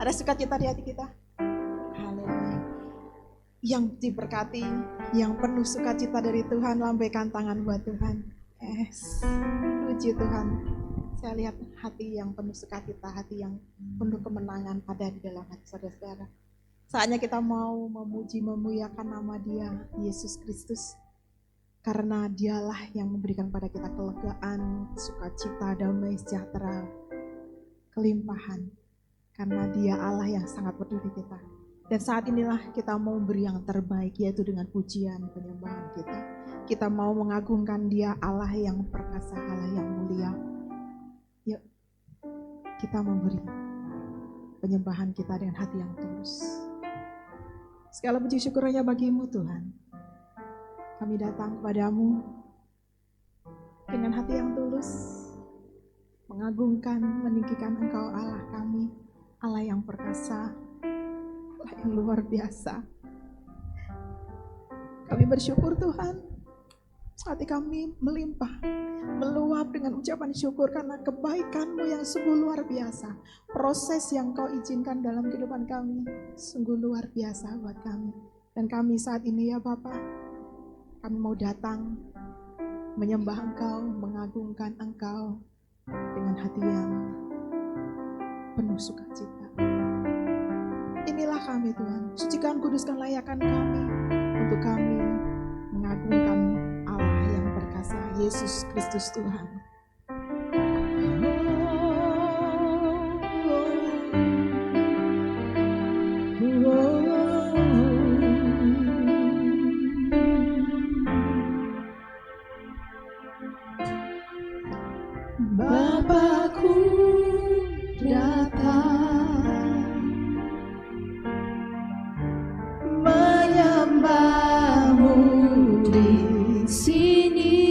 Ada sukacita di hati kita? Haleluya. Yang diberkati, yang penuh sukacita dari Tuhan, lambaikan tangan buat Tuhan. Yes. Puji Tuhan. Saya lihat hati yang penuh sukacita, hati yang penuh kemenangan ada di dalam hati saudara-saudara. Saatnya kita mau memuji, memuliakan nama Dia, Yesus Kristus. Karena Dialah yang memberikan pada kita kelegaan, sukacita, damai, sejahtera, kelimpahan. Karena Dia Allah yang sangat peduli kita. Dan saat inilah kita mau beri yang terbaik, yaitu dengan pujian penyembahan kita. Kita mau mengagungkan Dia, Allah yang perkasa, Allah yang mulia. Yuk, kita memberi penyembahan kita dengan hati yang tulus. Segala puji syukur hanya bagimu Tuhan. Kami datang kepadamu dengan hati yang tulus, mengagungkan, meninggikan Engkau Allah kami, Allah yang perkasa, Allah yang luar biasa. Kami bersyukur Tuhan, hati kami melimpah, meluap dengan ucapan syukur karena kebaikan-Mu yang sungguh luar biasa. Proses yang Kau izinkan dalam kehidupan kami sungguh luar biasa buat kami. Dan kami saat ini ya Bapa, kami mau datang menyembah Engkau, mengagungkan Engkau dengan hati yang penuh sukacita. Inilah kami Tuhan, sucikan, kuduskan, layakkan kami untuk kami mengagungkan Allah yang perkasa, Yesus Kristus Tuhan. Bapakku datang menyembah-Mu di sini.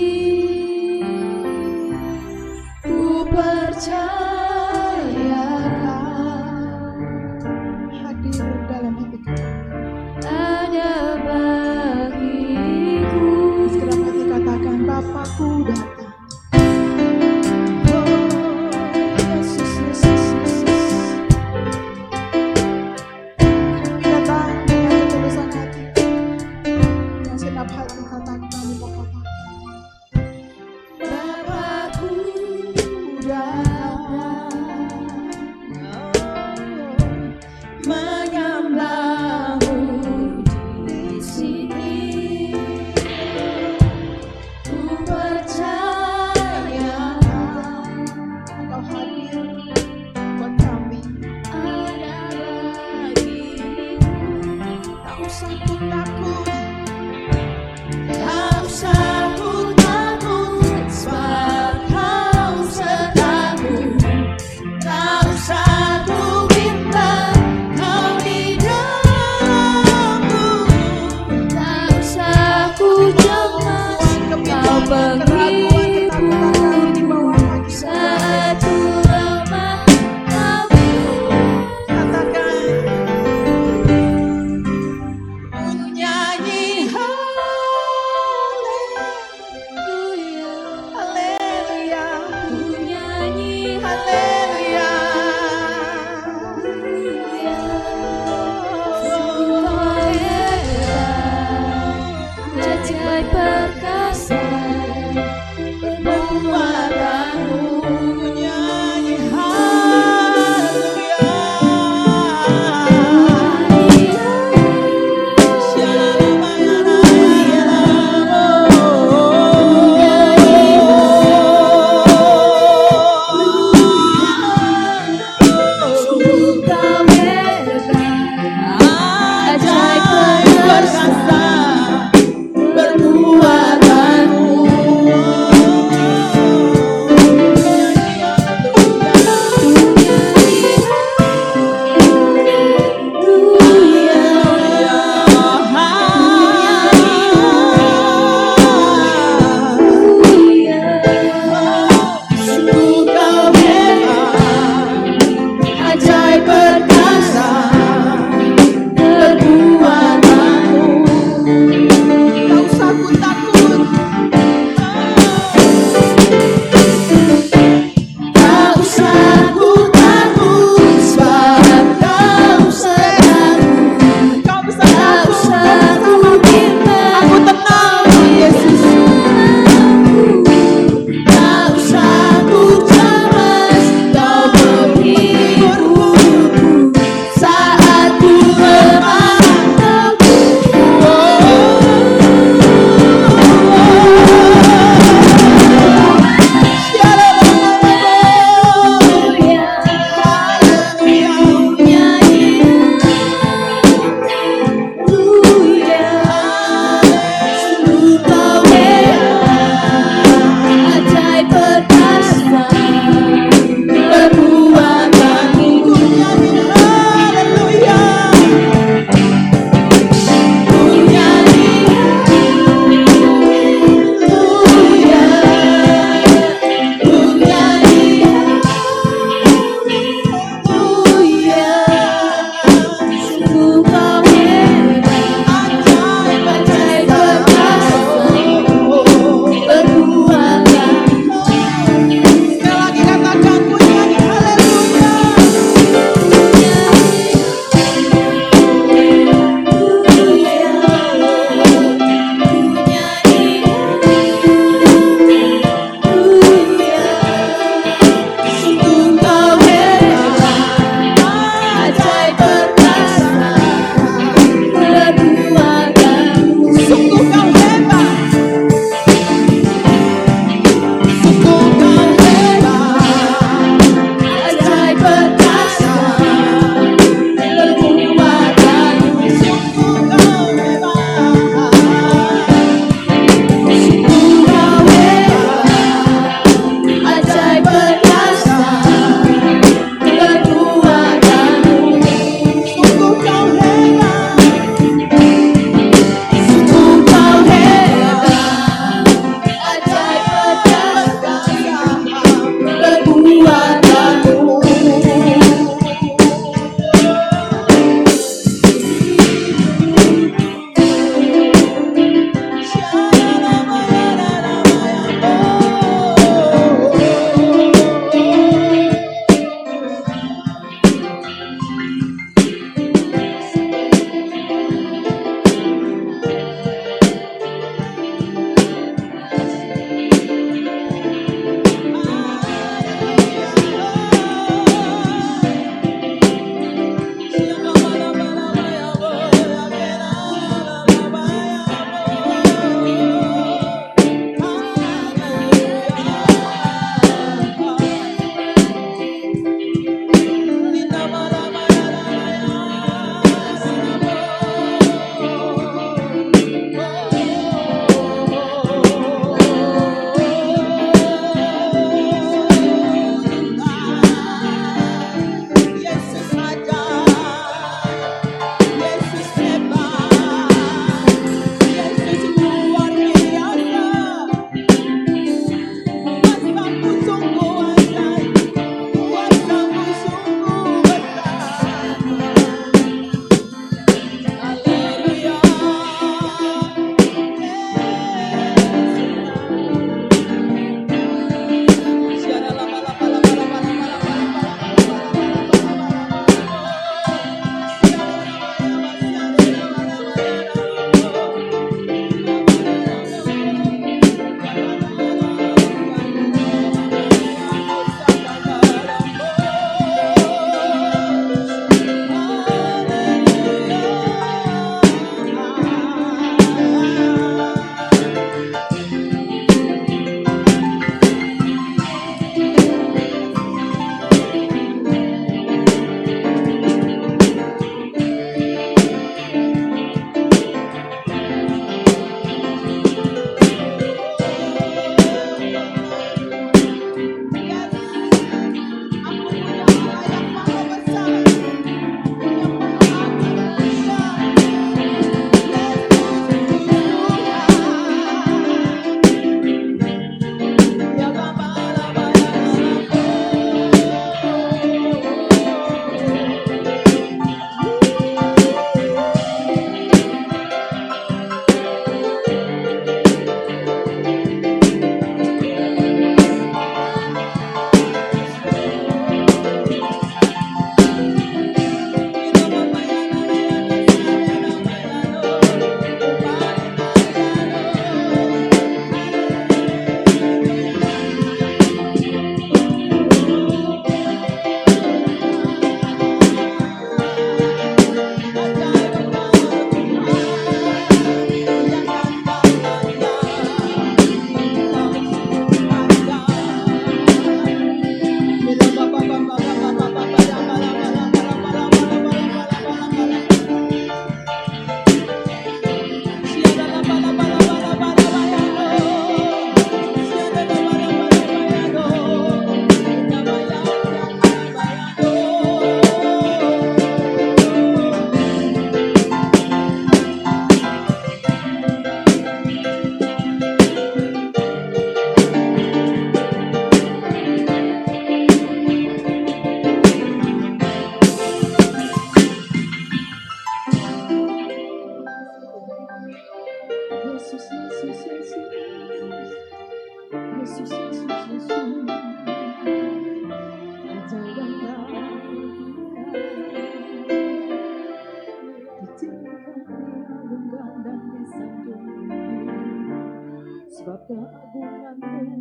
keagungan-Mu,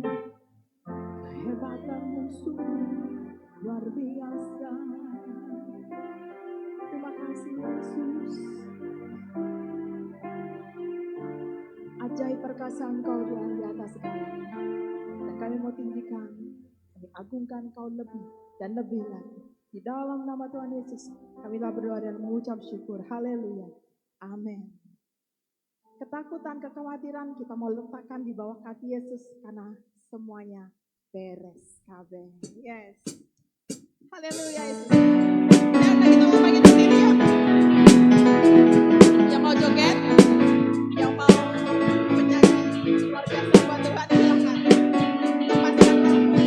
kehebatan-Mu sungguh luar biasa. Terima kasih Yesus. Ajaib perkasa Engkau Tuhan di atas segalanya. Dan kami mau tinggikan, kami agungkan Engkau lebih dan lebih lagi. Di dalam nama Tuhan Yesus, kamilah berdoa dan mengucap syukur. Haleluya. Amin. Ketakutan, kekhawatiran kita mau letakkan di bawah kaki Yesus karena semuanya beres kabeh. Yes. Haleluya Yesus. Ya udah kita mau bagi sendiri ya. Yang mau joget, yang mau menyanyi luar biasa buat Tuhan silakan. Lepaskan kamu.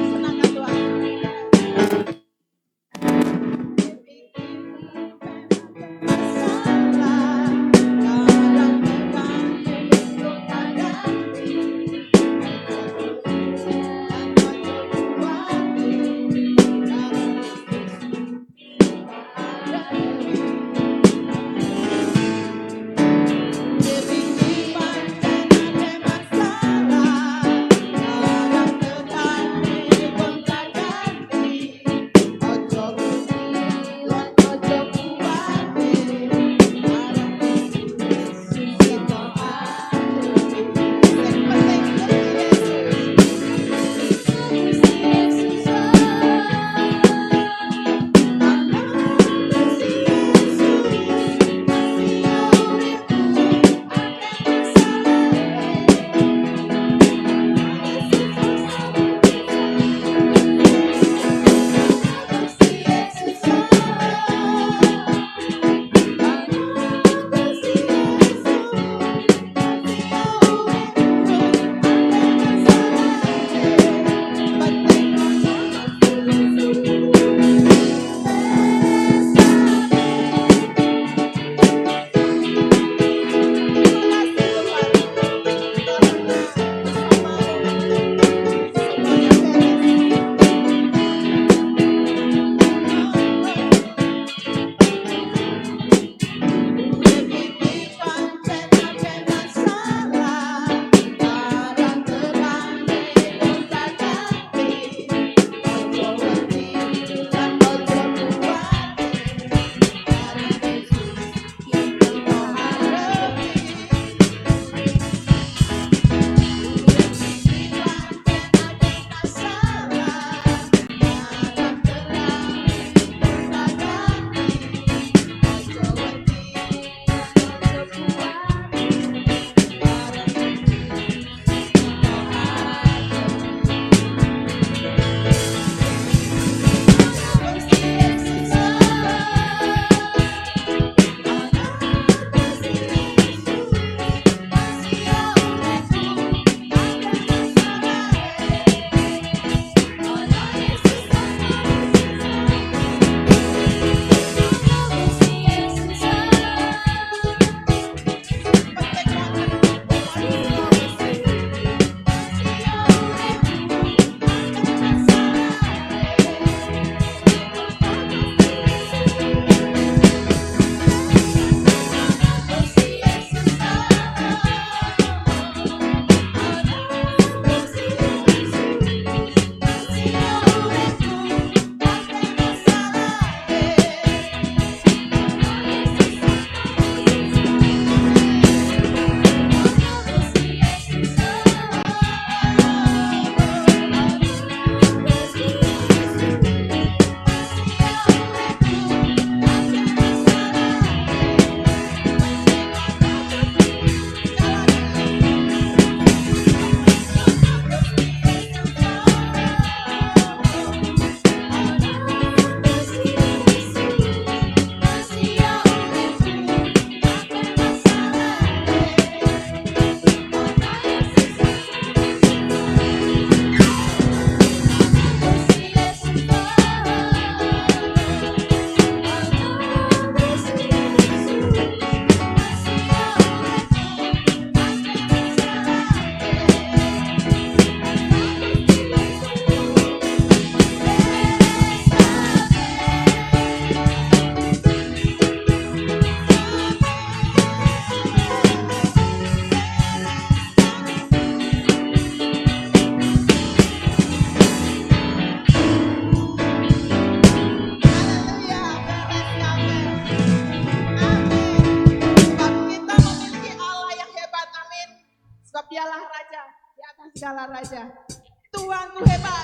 Senangkan Tuhan. Salah, Raja. Tuhanku hebat.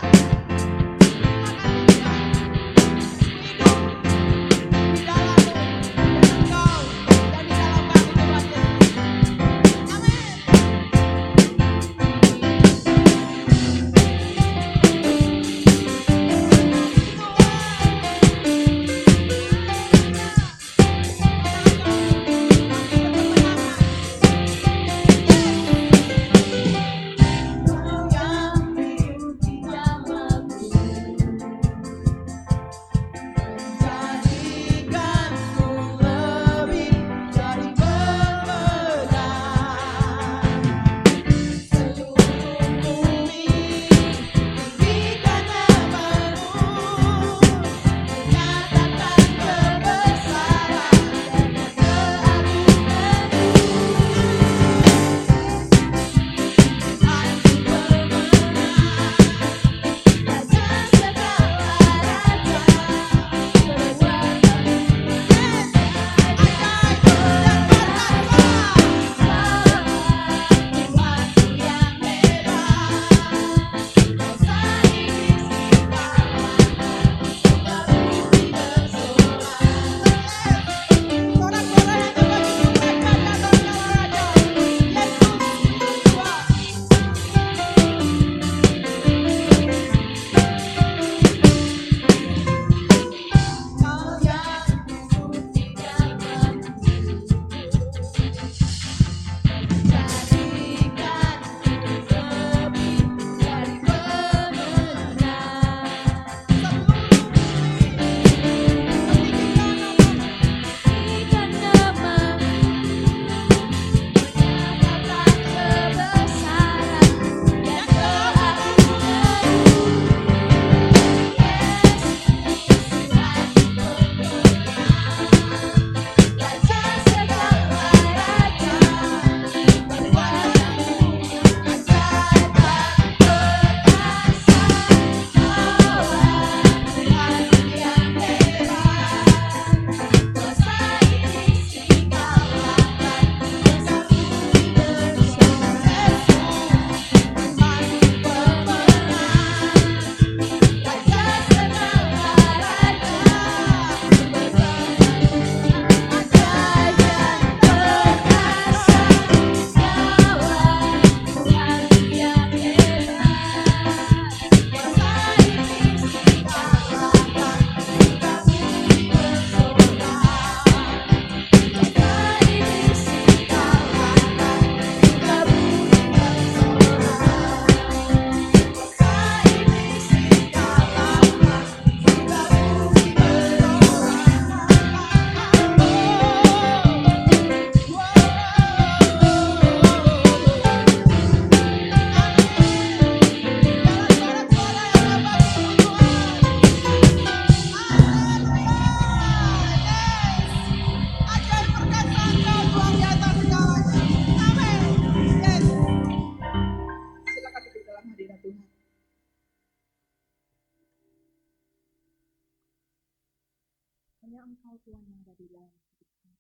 Hanya Engkau Tuhan yang ada di dalam hidup kami.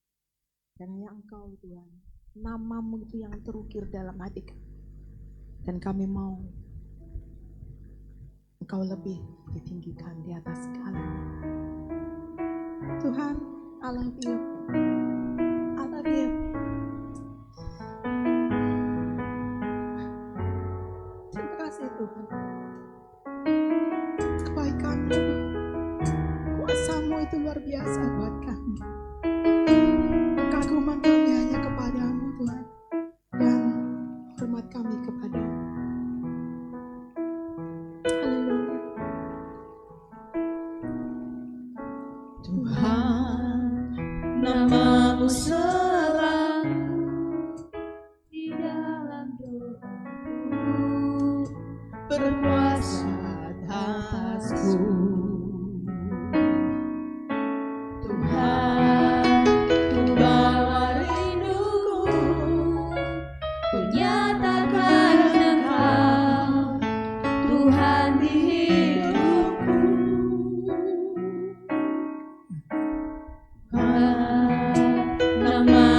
Dan hanya Engkau Tuhan, nama-Mu itu yang terukir dalam hati kami. Dan kami mau Engkau lebih ditinggikan di atas segalanya. Tuhan, I love you. I love you. Terima kasih Tuhan. Kebaikan-Mu, kuasa-Mu itu luar biasa buat kami. Kekaguman kami hanya kepada-Mu Tuhan. Dan hormat kami kepada-Mu. Haleluya. Tuhan, nama-Mu selalu di dalam doaku, berkuasa atasku. Tuhan, Ku bawa rinduku, ku nyatakan Engkau Tuhan di hidupku. Nama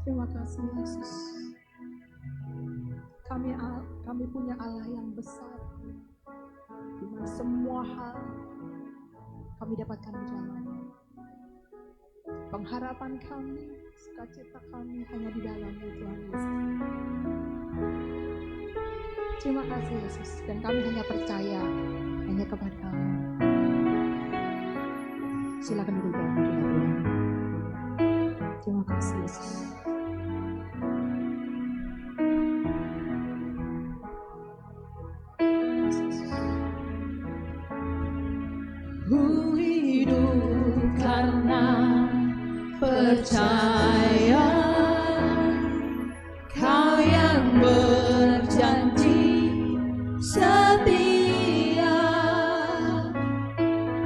Terima kasih Yesus. Kami punya Allah yang besar, di mana semua hal kami dapatkan di dalamnya. Pengharapan kami, sukacita kami hanya di dalam-Mu Tuhan Yesus. Terima kasih Yesus, dan kami hanya percaya hanya kepada-Mu. Silakan duduk dalam hadirat Tuhan. Terima kasih Yesus. Ku hidup karena percaya Kau yang berjanji setia.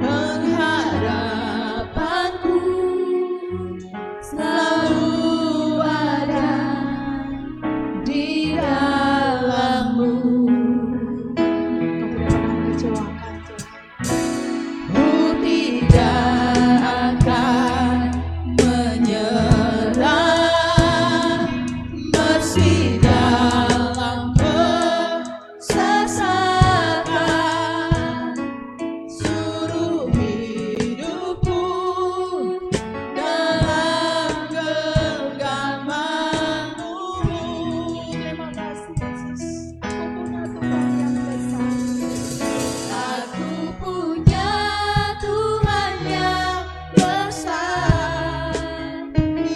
Pengharapanku selalu ada di dalam-Mu. Kau tidak pernah mengecewakan Tuhan. Ku tidak akan menyerah, meski dalam kesesatan. Suruh hidupku dalam genggaman-Mu. Terima kasih Yesus. Aku punya Tuhan yang besar. Aku punya Tuhan yang besar,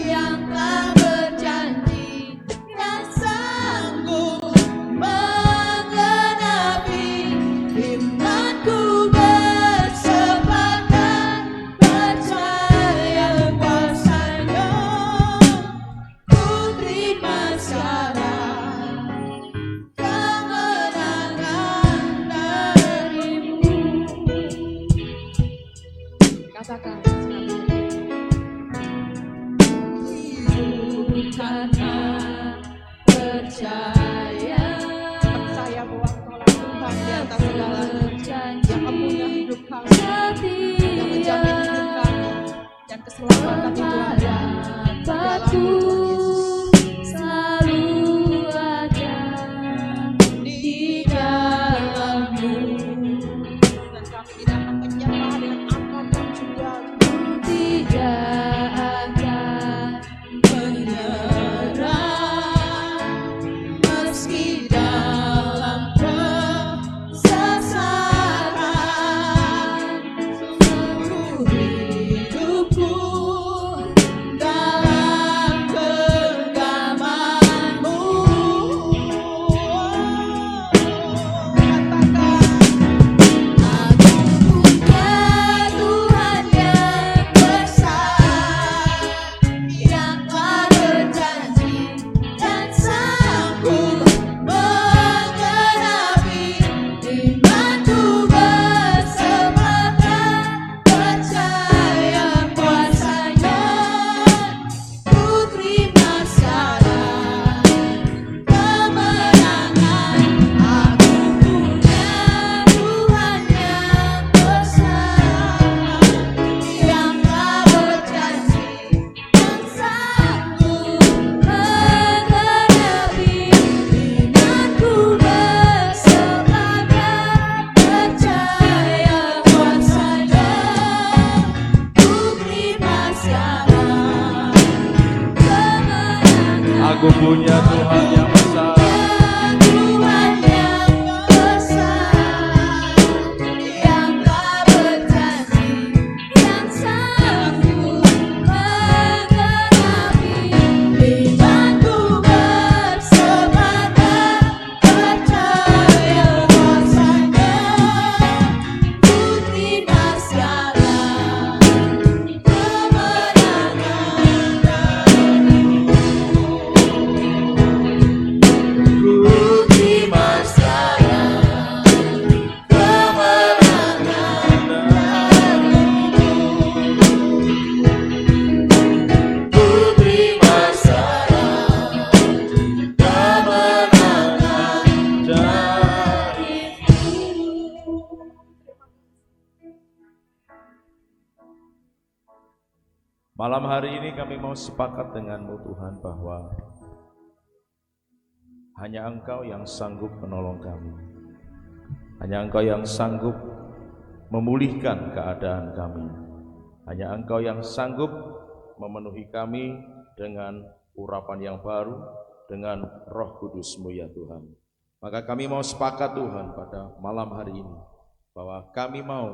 yang tak berjanji dan sanggup menggenapi imanku bersepakat percaya kuasa-Nya. Ku terima syarat kemenangan dari-Mu. Katakan Hidup karena percaya bahwa Engkaulah Tuhan di atas segalanya, yang mempunyai hidup kami, yang menjamin hidup kami, dan keselamatan itu ada di dalam-Mu Tuhan Yesus. selalu ada di dalam-Mu. Dan kami tidak akan menyerah dengan apapun juga. Tidak akan menyerah, meski dalam kesesatan. Seluruh hidupku dalam genggaman-Mu. Aku punya Tuhan yang besar, yang telah berjanji dan sanggup menggenapi imanku bersepakat percaya kuasa-Nya. Ku terima syarat kemenangan. Aku punya Tuhan yang besar, yang telah berjanji dan sanggup menggenapi imanku bersepakat percaya kuasa-Nya. Ku terima syarat kemenangan. Aku punya Tuhan yang besar, Tuhan yang besar, yang telah berjanji dan sanggup menggenapi imanku bersepakat percaya kuasa-Nya. Ku terima syarat kemenangan dari-Mu. Malam hari ini kami mau sepakat dengan-Mu Tuhan bahwa hanya Engkau yang sanggup menolong kami. Hanya Engkau yang sanggup memulihkan keadaan kami. Hanya Engkau yang sanggup memenuhi kami dengan urapan yang baru, dengan Roh Kudus-Mu ya Tuhan. Maka kami mau sepakat Tuhan pada malam hari ini bahwa kami mau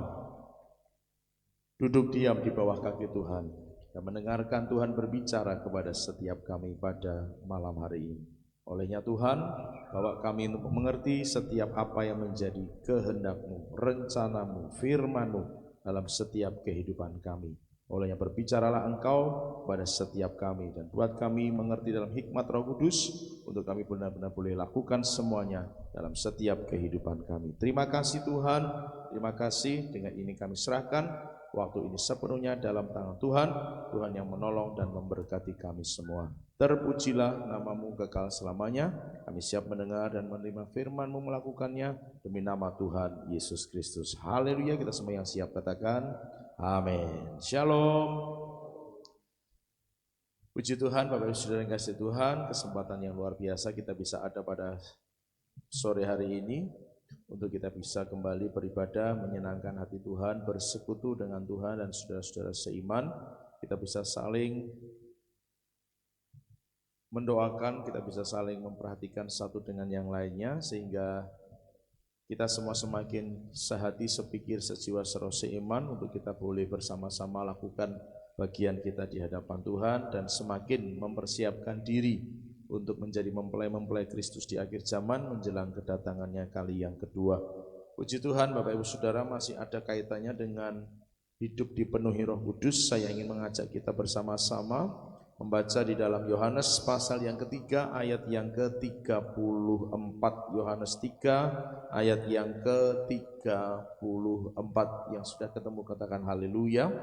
duduk diam di bawah kaki Tuhan dan mendengarkan Tuhan berbicara kepada setiap kami pada malam hari ini. Olehnya Tuhan, bawa kami untuk mengerti setiap apa yang menjadi kehendak-Mu, rencana-Mu, firman-Mu dalam setiap kehidupan kami. Olehnya berbicaralah Engkau pada setiap kami dan buat kami mengerti dalam hikmat Roh Kudus untuk kami benar-benar boleh lakukan semuanya dalam setiap kehidupan kami. Terima kasih Tuhan, terima kasih. Dengan ini kami serahkan waktu ini sepenuhnya dalam tangan Tuhan, Tuhan yang menolong dan memberkati kami semua. Terpujilah nama-Mu kekal selamanya. Kami siap mendengar dan menerima firman-Mu, melakukannya demi nama Tuhan Yesus Kristus. Haleluya, kita semua yang siap katakan amin. Shalom. Puji Tuhan, Bapak Ibu Saudara yang kasih Tuhan, kesempatan yang luar biasa kita bisa ada pada sore hari ini untuk kita bisa kembali beribadah, menyenangkan hati Tuhan, bersekutu dengan Tuhan dan saudara-saudara seiman. Kita bisa saling mendoakan, kita bisa saling memperhatikan satu dengan yang lainnya, sehingga kita semua semakin sehati, sepikir, sejiwa, seroh, seiman untuk kita boleh bersama-sama lakukan bagian kita di hadapan Tuhan dan semakin mempersiapkan diri untuk menjadi mempelai-mempelai Kristus di akhir zaman menjelang kedatangannya kali yang kedua. Puji Tuhan, Bapak Ibu Saudara, masih ada kaitannya dengan hidup dipenuhi Roh Kudus. Saya ingin mengajak kita bersama-sama membaca di dalam Yohanes pasal yang ketiga ayat yang ke-34. Yohanes 3 ayat yang ke-34. Yang sudah ketemu katakan haleluya.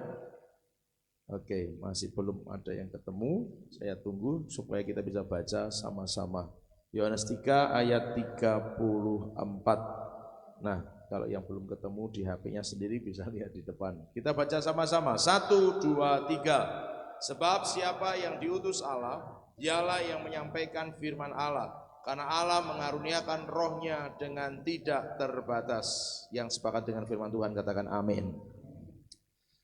Oke, masih belum ada yang ketemu. Saya tunggu supaya kita bisa baca sama-sama. Yohanes 3 ayat 34. Nah, kalau yang belum ketemu di HP-nya sendiri bisa lihat di depan. Kita baca sama-sama. 1, 2, 3. Sebab siapa yang diutus Allah, dialah yang menyampaikan firman Allah. Karena Allah mengaruniakan rohnya dengan tidak terbatas. Yang sepakat dengan firman Tuhan katakan amin.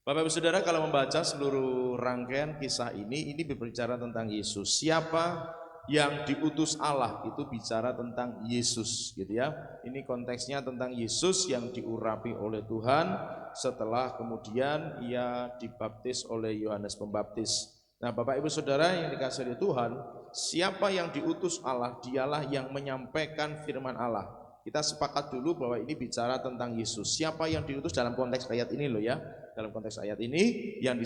Bapak Ibu Saudara, kalau membaca seluruh rangkaian kisah ini berbicara tentang Yesus. Siapa yang diutus Allah itu bicara tentang Yesus, gitu ya. Ini konteksnya tentang Yesus yang diurapi oleh Tuhan setelah kemudian ia dibaptis oleh Yohanes Pembaptis. Nah, Bapak Ibu Saudara yang dikasihi oleh Tuhan, siapa yang diutus Allah, dialah yang menyampaikan firman Allah. Kita sepakat dulu bahwa ini bicara tentang Yesus. Siapa yang diutus dalam konteks ayat ini loh ya. Dalam konteks ayat ini yang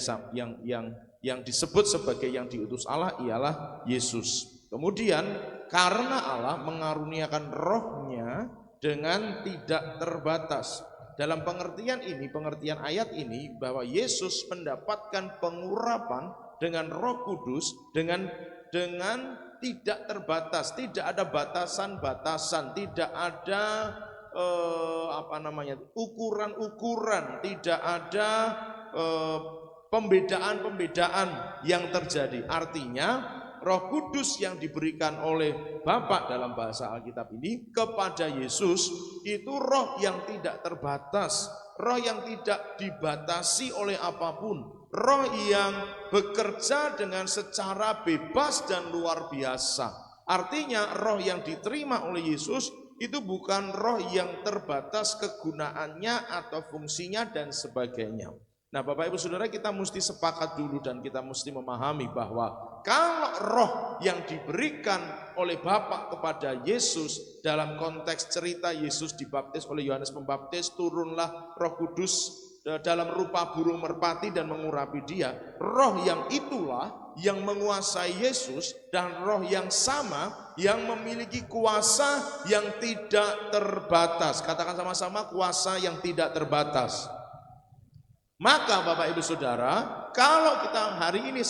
disebut sebagai yang diutus Allah ialah Yesus. Kemudian karena Allah mengaruniakan rohnya dengan tidak terbatas. Dalam pengertian ini, pengertian ayat ini bahwa Yesus mendapatkan pengurapan dengan Roh Kudus dengan tidak terbatas, tidak ada batasan-batasan, tidak ada ukuran-ukuran, tidak ada pembedaan-pembedaan yang terjadi. Artinya Roh Kudus yang diberikan oleh Bapa dalam bahasa Alkitab ini kepada Yesus itu roh yang tidak terbatas, roh yang tidak dibatasi oleh apapun, roh yang bekerja dengan secara bebas dan luar biasa. Artinya roh yang diterima oleh Yesus itu bukan roh yang terbatas kegunaannya atau fungsinya dan sebagainya. Nah, Bapak Ibu Saudara, kita mesti sepakat dulu dan kita mesti memahami bahwa kalau roh yang diberikan oleh Bapa kepada Yesus dalam konteks cerita Yesus dibaptis oleh Yohanes Pembaptis, turunlah Roh Kudus dalam rupa burung merpati dan mengurapi dia. Roh yang itulah yang menguasai Yesus dan roh yang sama yang memiliki kuasa yang tidak terbatas. Katakan sama-sama, kuasa yang tidak terbatas. Maka Bapak Ibu Saudara, kalau kita hari ini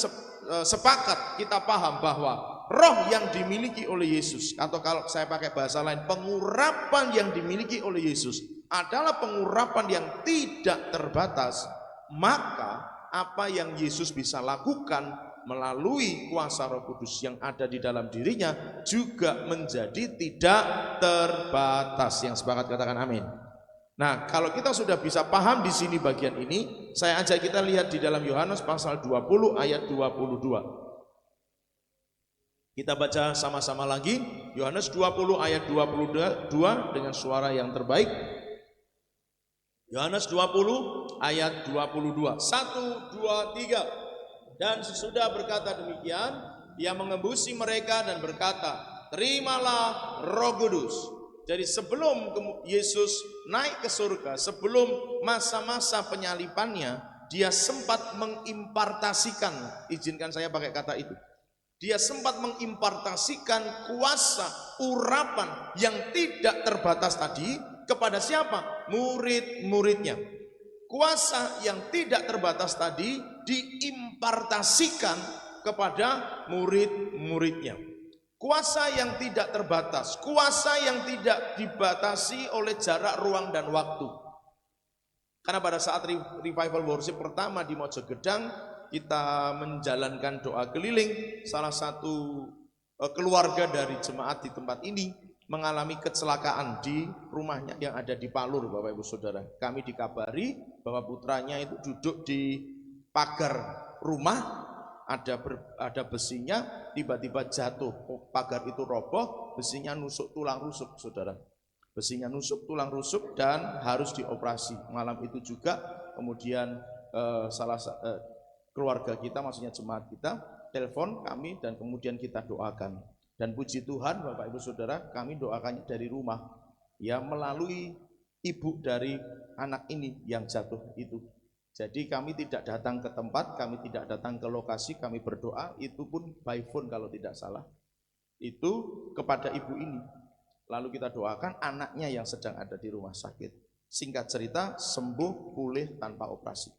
sepakat, kita paham bahwa roh yang dimiliki oleh Yesus, atau kalau saya pakai bahasa lain, pengurapan yang dimiliki oleh Yesus adalah pengurapan yang tidak terbatas, maka apa yang Yesus bisa lakukan melalui kuasa Roh Kudus yang ada di dalam dirinya juga menjadi tidak terbatas. Yang sepakat katakan amin. Nah, kalau kita sudah bisa paham di sini bagian ini, saya ajak kita lihat di dalam Yohanes pasal 20 ayat 22. Kita baca sama-sama lagi Yohanes 20 ayat 22 dengan suara yang terbaik. Yohanes 20 ayat 22. 1, 2, 3. Dan sesudah berkata demikian, ia mengembusi mereka dan berkata, terimalah Roh Kudus. Jadi sebelum Yesus naik ke surga, sebelum masa-masa penyalibannya, dia sempat mengimpartasikan, izinkan saya pakai kata itu, dia sempat mengimpartasikan kuasa urapan yang tidak terbatas tadi kepada siapa? Murid-muridnya. Kuasa yang tidak terbatas tadi diimpartasikan kepada murid-muridnya. Kuasa yang tidak terbatas, kuasa yang tidak dibatasi oleh jarak, ruang, dan waktu. Karena pada saat revival worship pertama di Mojogedang, kita menjalankan doa keliling. Salah satu keluarga dari jemaat di tempat ini mengalami kecelakaan di rumahnya yang ada di Palur, Bapak Ibu Saudara. Kami dikabari bahwa putranya itu duduk di pagar rumah, ada besinya, tiba-tiba jatuh, pagar itu roboh, besinya nusuk tulang rusuk, Saudara. Besinya nusuk tulang rusuk dan harus dioperasi. Malam itu juga kemudian keluarga kita, maksudnya jemaat kita, telepon kami dan kemudian kita doakan. Dan puji Tuhan Bapak Ibu Saudara, kami doakannya dari rumah, ya, melalui ibu dari anak ini yang jatuh itu. Jadi kami tidak datang ke tempat, kami tidak datang ke lokasi, kami berdoa, itu pun by phone kalau tidak salah. Itu kepada ibu ini. Lalu kita doakan anaknya yang sedang ada di rumah sakit. Singkat cerita, sembuh pulih tanpa operasi.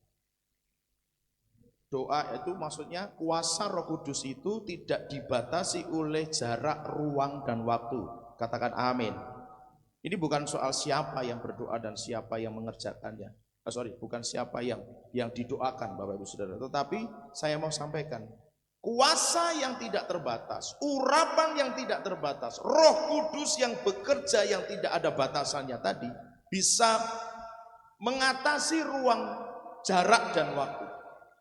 Doa itu maksudnya kuasa Roh Kudus itu tidak dibatasi oleh jarak, ruang, dan waktu. Katakan amin. Ini bukan soal siapa yang berdoa dan siapa yang mengerjakannya. Bukan siapa yang didoakan, Bapak Ibu Saudara. Tetapi saya mau sampaikan, kuasa yang tidak terbatas, urapan yang tidak terbatas, Roh Kudus yang bekerja yang tidak ada batasannya tadi, bisa mengatasi ruang, jarak, dan waktu.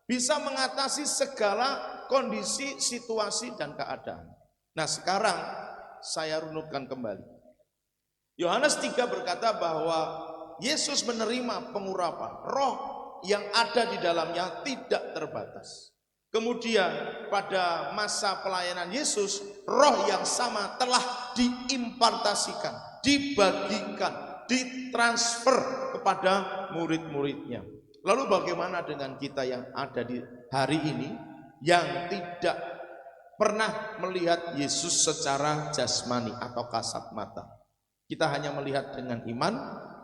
Bisa mengatasi segala kondisi, situasi, dan keadaan. Nah, sekarang saya runutkan kembali. Yohanes 3 berkata bahwa Yesus menerima pengurapan, roh yang ada di dalamnya tidak terbatas. Kemudian pada masa pelayanan Yesus, roh yang sama telah diimpartasikan, dibagikan, ditransfer kepada murid-muridnya. Lalu bagaimana dengan kita yang ada di hari ini yang tidak pernah melihat Yesus secara jasmani atau kasat mata? Kita hanya melihat dengan iman,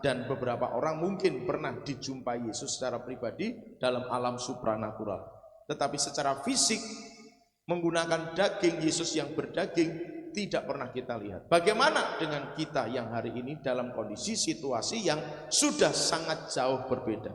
dan beberapa orang mungkin pernah dijumpai Yesus secara pribadi dalam alam supranatural. Tetapi secara fisik menggunakan daging, Yesus yang berdaging tidak pernah kita lihat. Bagaimana dengan kita yang hari ini dalam kondisi situasi yang sudah sangat jauh berbeda?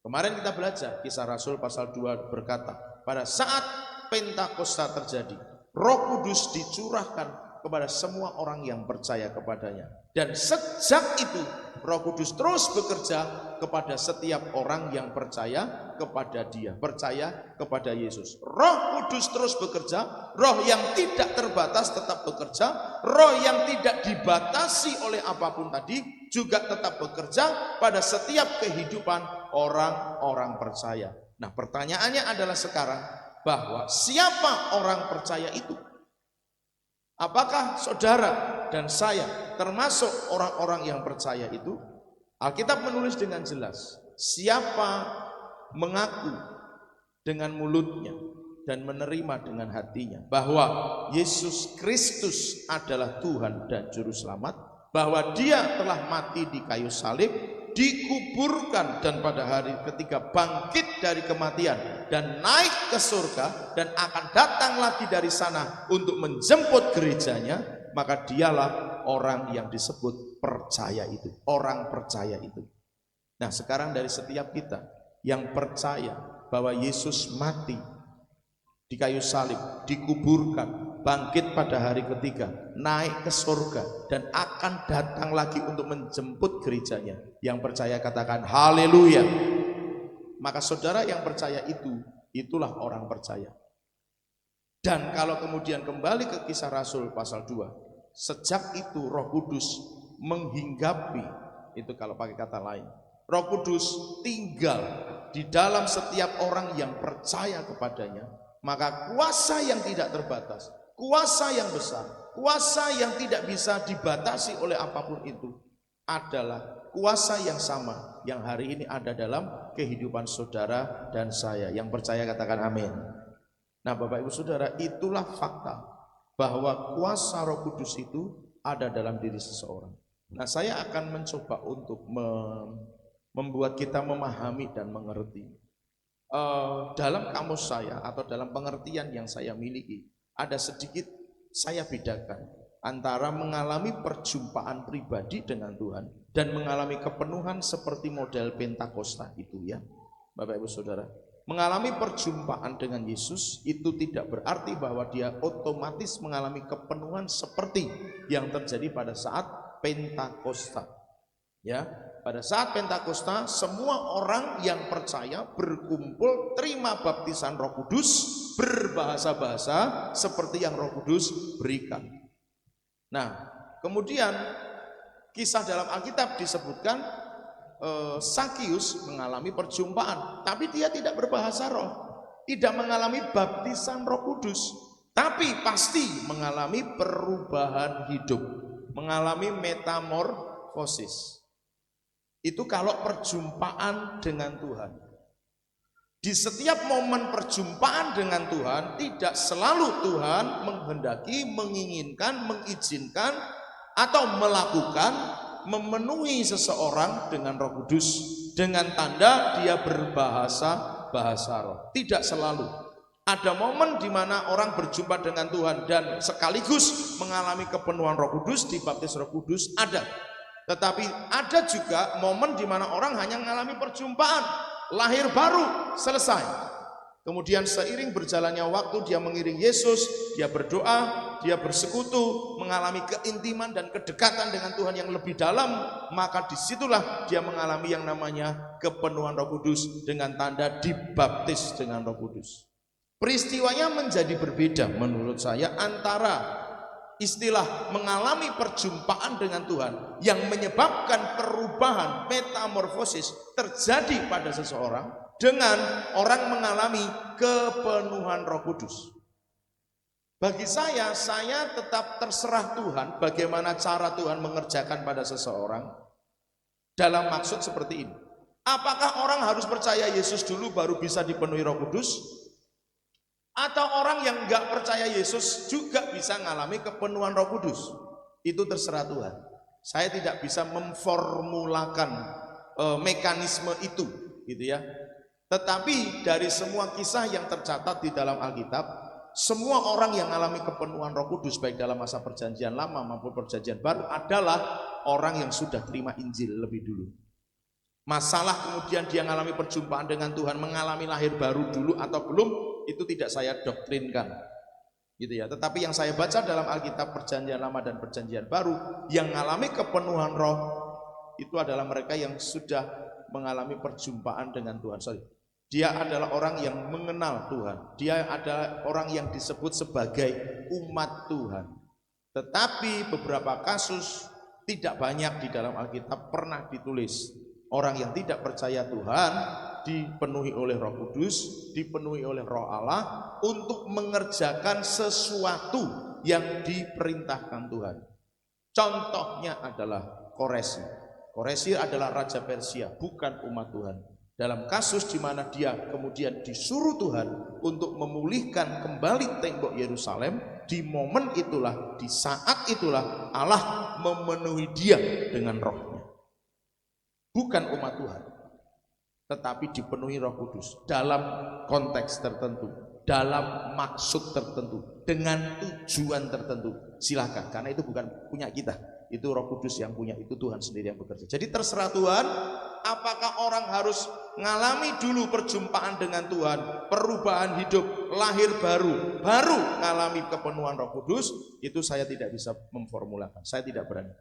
Kemarin kita belajar Kisah Rasul pasal 2 berkata, pada saat Pentakosta terjadi, Roh Kudus dicurahkan kepada semua orang yang percaya kepadanya. Dan sejak itu Roh Kudus terus bekerja kepada setiap orang yang percaya kepada Dia, percaya kepada Yesus. Roh Kudus terus bekerja, roh yang tidak terbatas tetap bekerja, roh yang tidak dibatasi oleh apapun tadi juga tetap bekerja pada setiap kehidupan orang-orang percaya. Nah, pertanyaannya adalah sekarang bahwa siapa orang percaya itu? Apakah saudara dan saya termasuk orang-orang yang percaya itu? Alkitab menulis dengan jelas, siapa mengaku dengan mulutnya dan menerima dengan hatinya bahwa Yesus Kristus adalah Tuhan dan Juru Selamat, bahwa Dia telah mati di kayu salib, dikuburkan, dan pada hari ketiga bangkit dari kematian dan naik ke surga dan akan datang lagi dari sana untuk menjemput gerejanya, maka dialah orang yang disebut percaya itu, orang percaya itu. Nah, sekarang dari setiap kita yang percaya bahwa Yesus mati di kayu salib, dikuburkan, bangkit pada hari ketiga, naik ke surga, dan akan datang lagi untuk menjemput gerejanya. Yang percaya katakan haleluya. Maka saudara yang percaya itulah orang percaya. Dan kalau kemudian kembali ke Kisah Rasul pasal 2, sejak itu Roh Kudus menghinggapi, itu kalau pakai kata lain, Roh Kudus tinggal di dalam setiap orang yang percaya kepadanya. Maka kuasa yang tidak terbatas, kuasa yang besar, kuasa yang tidak bisa dibatasi oleh apapun itu adalah kuasa yang sama yang hari ini ada dalam kehidupan saudara dan saya. Yang percaya katakan amin. Nah Bapak Ibu Saudara, itulah fakta bahwa kuasa Roh Kudus itu ada dalam diri seseorang. Nah saya akan mencoba untuk membuat kita memahami dan mengerti. Dalam kamus saya atau dalam pengertian yang saya miliki, ada sedikit saya bedakan antara mengalami perjumpaan pribadi dengan Tuhan dan mengalami kepenuhan seperti model Pentakosta itu ya Bapak Ibu Saudara. Mengalami perjumpaan dengan Yesus itu tidak berarti bahwa dia otomatis mengalami kepenuhan seperti yang terjadi pada saat Pentakosta. Ya, pada saat Pentakosta semua orang yang percaya berkumpul terima baptisan Roh Kudus, berbahasa-bahasa seperti yang Roh Kudus berikan. Nah, kemudian kisah dalam Alkitab disebutkan Sakius mengalami perjumpaan, tapi dia tidak berbahasa roh, tidak mengalami baptisan Roh Kudus, tapi pasti mengalami perubahan hidup, mengalami metamorfosis. Itu kalau perjumpaan dengan Tuhan. Di setiap momen perjumpaan dengan Tuhan, tidak selalu Tuhan menghendaki, menginginkan, mengizinkan, atau melakukan, memenuhi seseorang dengan Roh Kudus, dengan tanda dia berbahasa roh. Tidak selalu. Ada momen di mana orang berjumpa dengan Tuhan dan sekaligus mengalami kepenuhan Roh Kudus, dibaptis Roh Kudus, ada. Tetapi ada juga momen di mana orang hanya mengalami perjumpaan, lahir baru, selesai. Kemudian seiring berjalannya waktu dia mengiring Yesus, dia berdoa, dia bersekutu, mengalami keintiman dan kedekatan dengan Tuhan yang lebih dalam, maka disitulah dia mengalami yang namanya kepenuhan Roh Kudus dengan tanda dibaptis dengan Roh Kudus. Peristiwanya menjadi berbeda menurut saya antara istilah mengalami perjumpaan dengan Tuhan yang menyebabkan perubahan metamorfosis terjadi pada seseorang dengan orang mengalami kepenuhan Roh Kudus. Bagi saya tetap terserah Tuhan bagaimana cara Tuhan mengerjakan pada seseorang dalam maksud seperti ini. Apakah orang harus percaya Yesus dulu baru bisa dipenuhi Roh Kudus? Atau orang yang enggak percaya Yesus juga bisa mengalami kepenuhan Roh Kudus? Itu terserah Tuhan. Saya tidak bisa memformulakan mekanisme itu, gitu ya. Tetapi dari semua kisah yang tercatat di dalam Alkitab, semua orang yang mengalami kepenuhan Roh Kudus baik dalam masa perjanjian lama maupun perjanjian baru adalah orang yang sudah terima Injil lebih dulu. Masalah kemudian dia mengalami perjumpaan dengan Tuhan, mengalami lahir baru dulu atau belum, itu tidak saya doktrinkan, gitu ya. Tetapi yang saya baca dalam Alkitab perjanjian lama dan perjanjian baru, yang mengalami kepenuhan Roh itu adalah mereka yang sudah mengalami perjumpaan dengan Tuhan. Dia adalah orang yang mengenal Tuhan. Dia adalah orang yang disebut sebagai umat Tuhan. Tetapi beberapa kasus, tidak banyak di dalam Alkitab pernah ditulis orang yang tidak percaya Tuhan dipenuhi oleh Roh Kudus, dipenuhi oleh Roh Allah untuk mengerjakan sesuatu yang diperintahkan Tuhan. Contohnya adalah Koresi. Koresi adalah Raja Persia, bukan umat Tuhan. Dalam kasus di mana dia kemudian disuruh Tuhan untuk memulihkan kembali tembok Yerusalem, di momen itulah, di saat itulah Allah memenuhi dia dengan rohnya. Bukan umat Tuhan, tetapi dipenuhi Roh Kudus dalam konteks tertentu, dalam maksud tertentu, dengan tujuan tertentu. Silakan, karena itu bukan punya kita, itu Roh Kudus yang punya, itu Tuhan sendiri yang bekerja. Jadi terserah Tuhan, apakah orang harus ngalami dulu perjumpaan dengan Tuhan, perubahan hidup, lahir baru ngalami kepenuhan Roh Kudus, itu saya tidak bisa memformulakan, saya tidak berani.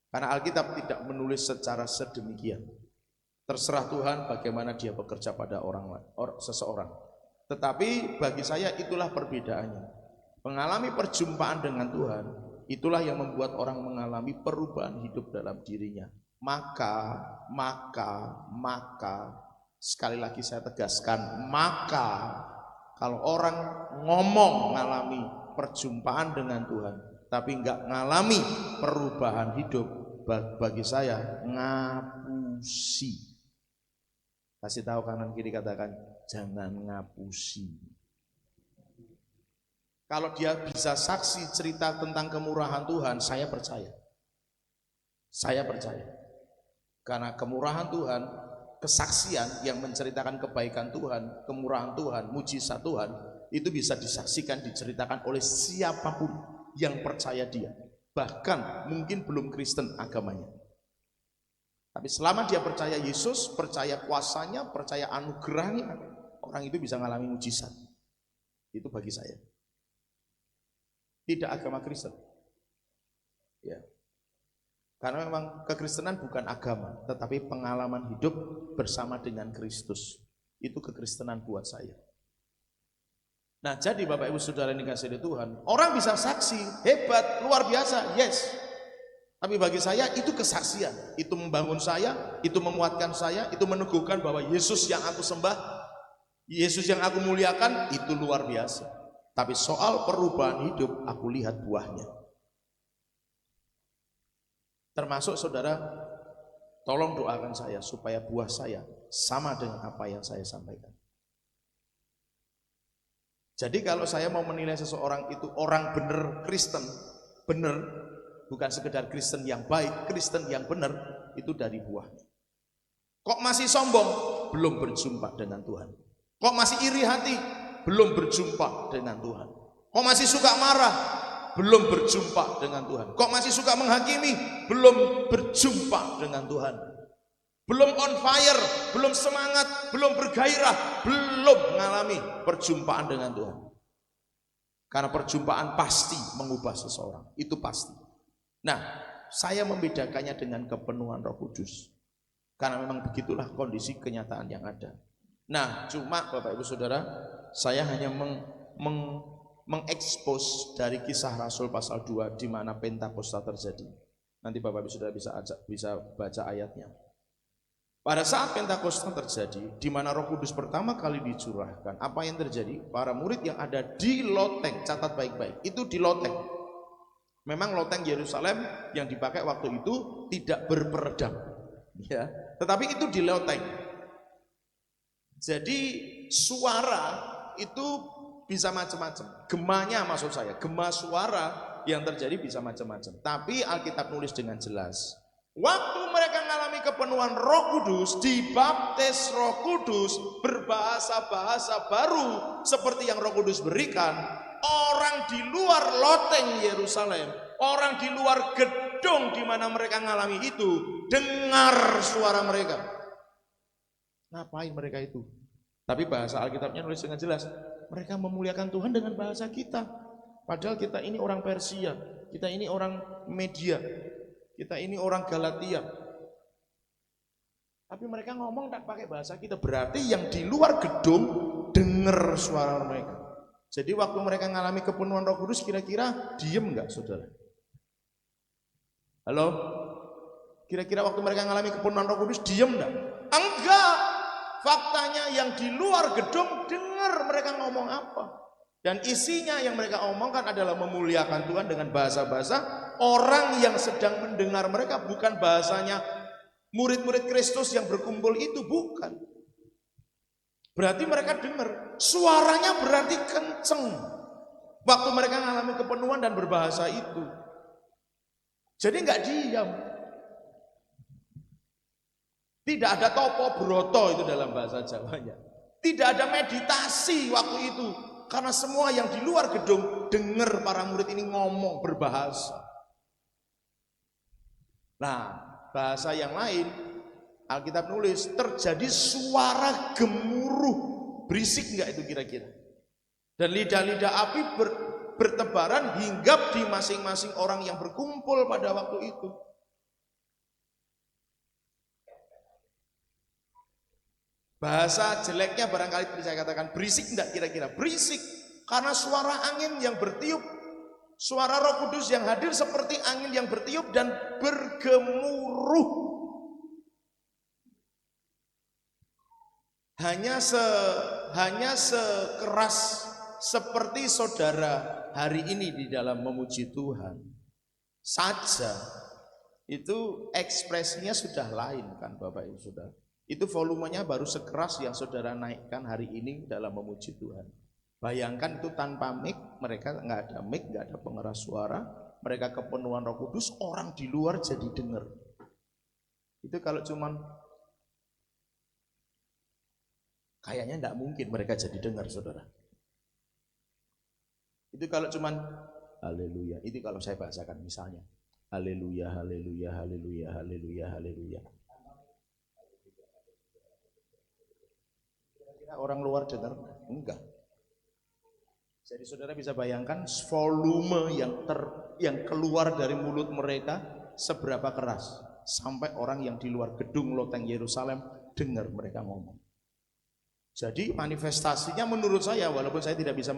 Karena Alkitab tidak menulis secara sedemikian. Terserah Tuhan bagaimana dia bekerja pada seseorang. Tetapi bagi saya itulah perbedaannya. Mengalami perjumpaan dengan Tuhan, itulah yang membuat orang mengalami perubahan hidup dalam dirinya. Maka, sekali lagi saya tegaskan, maka kalau orang ngomong mengalami perjumpaan dengan Tuhan, tapi enggak mengalami perubahan hidup, bagi saya ngapusi. Kasih tahu kanan kiri, katakan jangan ngapusi. Kalau dia bisa saksi cerita tentang kemurahan Tuhan, saya percaya. Saya percaya. Karena kemurahan Tuhan, kesaksian yang menceritakan kebaikan Tuhan, kemurahan Tuhan, mujizat Tuhan, itu bisa disaksikan, diceritakan oleh siapapun yang percaya dia. Bahkan mungkin belum Kristen agamanya. Tapi selama dia percaya Yesus, percaya kuasanya, percaya anugerahnya, orang itu bisa mengalami mujizat. Itu bagi saya. Tidak agama Kristen. Ya. Karena memang kekristenan bukan agama, tetapi pengalaman hidup bersama dengan Kristus. Itu kekristenan buat saya. Nah, jadi Bapak Ibu Saudara yang dikasihi Tuhan, orang bisa saksi, hebat, luar biasa, yes. Tapi bagi saya itu kesaksian, itu membangun saya, itu memuatkan saya, itu meneguhkan bahwa Yesus yang aku sembah, Yesus yang aku muliakan, itu luar biasa. Tapi soal perubahan hidup, aku lihat buahnya. Termasuk saudara, tolong doakan saya supaya buah saya sama dengan apa yang saya sampaikan. Jadi kalau saya mau menilai seseorang itu orang benar Kristen, benar, bukan sekedar Kristen yang baik, Kristen yang benar, itu dari buahnya. Kok masih sombong? Belum berjumpa dengan Tuhan. Kok masih iri hati? Belum berjumpa dengan Tuhan. Kok masih suka marah? Belum berjumpa dengan Tuhan. Kok masih suka menghakimi? Belum berjumpa dengan Tuhan. Belum on fire, belum semangat, belum bergairah, belum mengalami perjumpaan dengan Tuhan. Karena perjumpaan pasti mengubah seseorang, itu pasti. Nah, saya membedakannya dengan kepenuhan Roh Kudus. Karena memang begitulah kondisi kenyataan yang ada. Nah, cuma Bapak Ibu Saudara, saya hanya mengekspos dari Kisah Rasul pasal 2 di mana Pentakosta terjadi. Nanti Bapak Ibu Saudara bisa baca ayatnya. Pada saat Pentakosta terjadi, di mana Roh Kudus pertama kali dicurahkan, apa yang terjadi? Para murid yang ada di loteng, catat baik-baik, itu di loteng. Memang loteng Yerusalem yang dipakai waktu itu tidak berperedam, ya. Tetapi itu di loteng. Jadi suara itu bisa macam-macam. Gemanya maksud saya, gema suara yang terjadi bisa macam-macam. Tapi Alkitab nulis dengan jelas. Waktu mereka mengalami kepenuhan Roh Kudus, dibaptis Roh Kudus, berbahasa-bahasa baru seperti yang Roh Kudus berikan, orang di luar loteng Yerusalem, orang di luar gedung di mana mereka mengalami itu, dengar suara mereka. Ngapain mereka itu? Tapi bahasa Alkitabnya nulis dengan jelas, mereka memuliakan Tuhan dengan bahasa kita. Padahal kita ini orang Persia, kita ini orang Media, kita ini orang Galatia. Tapi mereka ngomong tak pakai bahasa kita. Berarti yang di luar gedung dengar suara mereka. Jadi waktu mereka mengalami kepenuhan Roh Kudus, kira-kira diem enggak saudara? Halo? Kira-kira waktu mereka mengalami kepenuhan Roh Kudus diem enggak? Enggak. Faktanya yang di luar gedung dengar mereka ngomong apa. Dan isinya yang mereka omongkan adalah memuliakan Tuhan dengan bahasa-bahasa. Orang yang sedang mendengar mereka bukan bahasanya murid-murid Kristus yang berkumpul itu, bukan. Berarti mereka dengar, suaranya berarti kenceng waktu mereka mengalami kepenuhan dan berbahasa itu. Jadi nggak diam. Tidak ada topo broto itu dalam bahasa Jawanya. Tidak ada meditasi waktu itu. Karena semua yang di luar gedung dengar para murid ini ngomong, berbahasa. Nah, bahasa yang lain Alkitab nulis terjadi suara gemuruh, berisik enggak itu kira-kira? Dan lidah-lidah api bertebaran hinggap di masing-masing orang yang berkumpul pada waktu itu. Bahasa jeleknya barangkali saya katakan berisik enggak kira-kira? Berisik karena suara angin yang bertiup, suara Roh Kudus yang hadir seperti angin yang bertiup dan bergemuruh. Hanya sekeras seperti saudara hari ini di dalam memuji Tuhan saja, itu ekspresinya sudah lain kan Bapak Ibu Saudara. Itu volumenya baru sekeras yang saudara naikkan hari ini dalam memuji Tuhan. Bayangkan itu tanpa mic, mereka nggak ada mic, nggak ada pengeras suara, mereka kepenuhan Roh Kudus, orang di luar jadi dengar. Itu kalau cuman kayaknya nggak mungkin mereka jadi dengar saudara. Itu kalau cuman haleluya, itu kalau saya bahasakan misalnya haleluya, haleluya, haleluya, haleluya, haleluya. Kira-kira orang luar dengar? Enggak. Jadi saudara bisa bayangkan volume yang keluar dari mulut mereka seberapa keras sampai orang yang di luar gedung loteng Yerusalem dengar mereka ngomong. Jadi manifestasinya menurut saya, walaupun saya tidak bisa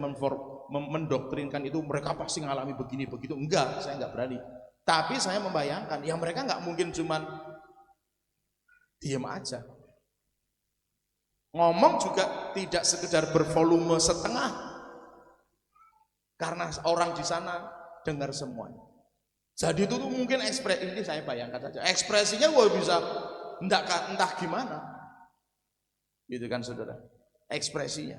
mendoktrinkan itu mereka pasti mengalami begini begitu, enggak, saya enggak berani. Tapi saya membayangkan, ya mereka enggak mungkin cuman diam aja. Ngomong juga tidak sekedar bervolume setengah, karena orang di sana dengar semuanya. Jadi itu tuh mungkin ekspresi ini saya bayangkan saja, ekspresinya bisa entah gimana. Gitu kan saudara, ekspresinya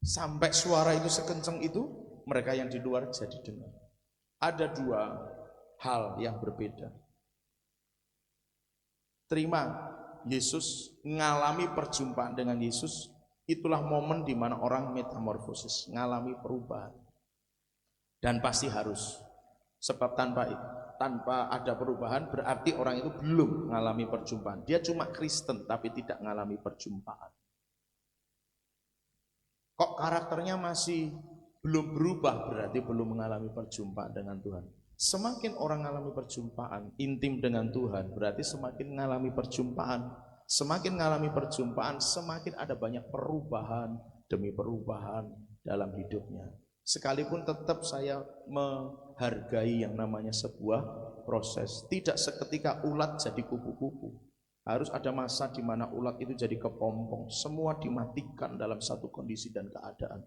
sampai suara itu sekencang itu mereka yang di luar jadi dengar. Ada dua hal yang berbeda. Terima Yesus, ngalami perjumpaan dengan Yesus, itulah momen di mana orang metamorfosis, ngalami perubahan. Dan pasti harus, sebab tanpa ada perubahan berarti orang itu belum mengalami perjumpaan. Dia cuma Kristen tapi tidak mengalami perjumpaan. Kok karakternya masih belum berubah, berarti belum mengalami perjumpaan dengan Tuhan. Semakin orang mengalami perjumpaan intim dengan Tuhan, berarti semakin mengalami perjumpaan. Semakin mengalami perjumpaan, semakin ada banyak perubahan demi perubahan dalam hidupnya. Sekalipun tetap saya menghargai yang namanya sebuah proses. Tidak seketika ulat jadi kupu-kupu. Harus ada masa di mana ulat itu jadi kepompong. Semua dimatikan dalam satu kondisi dan keadaan.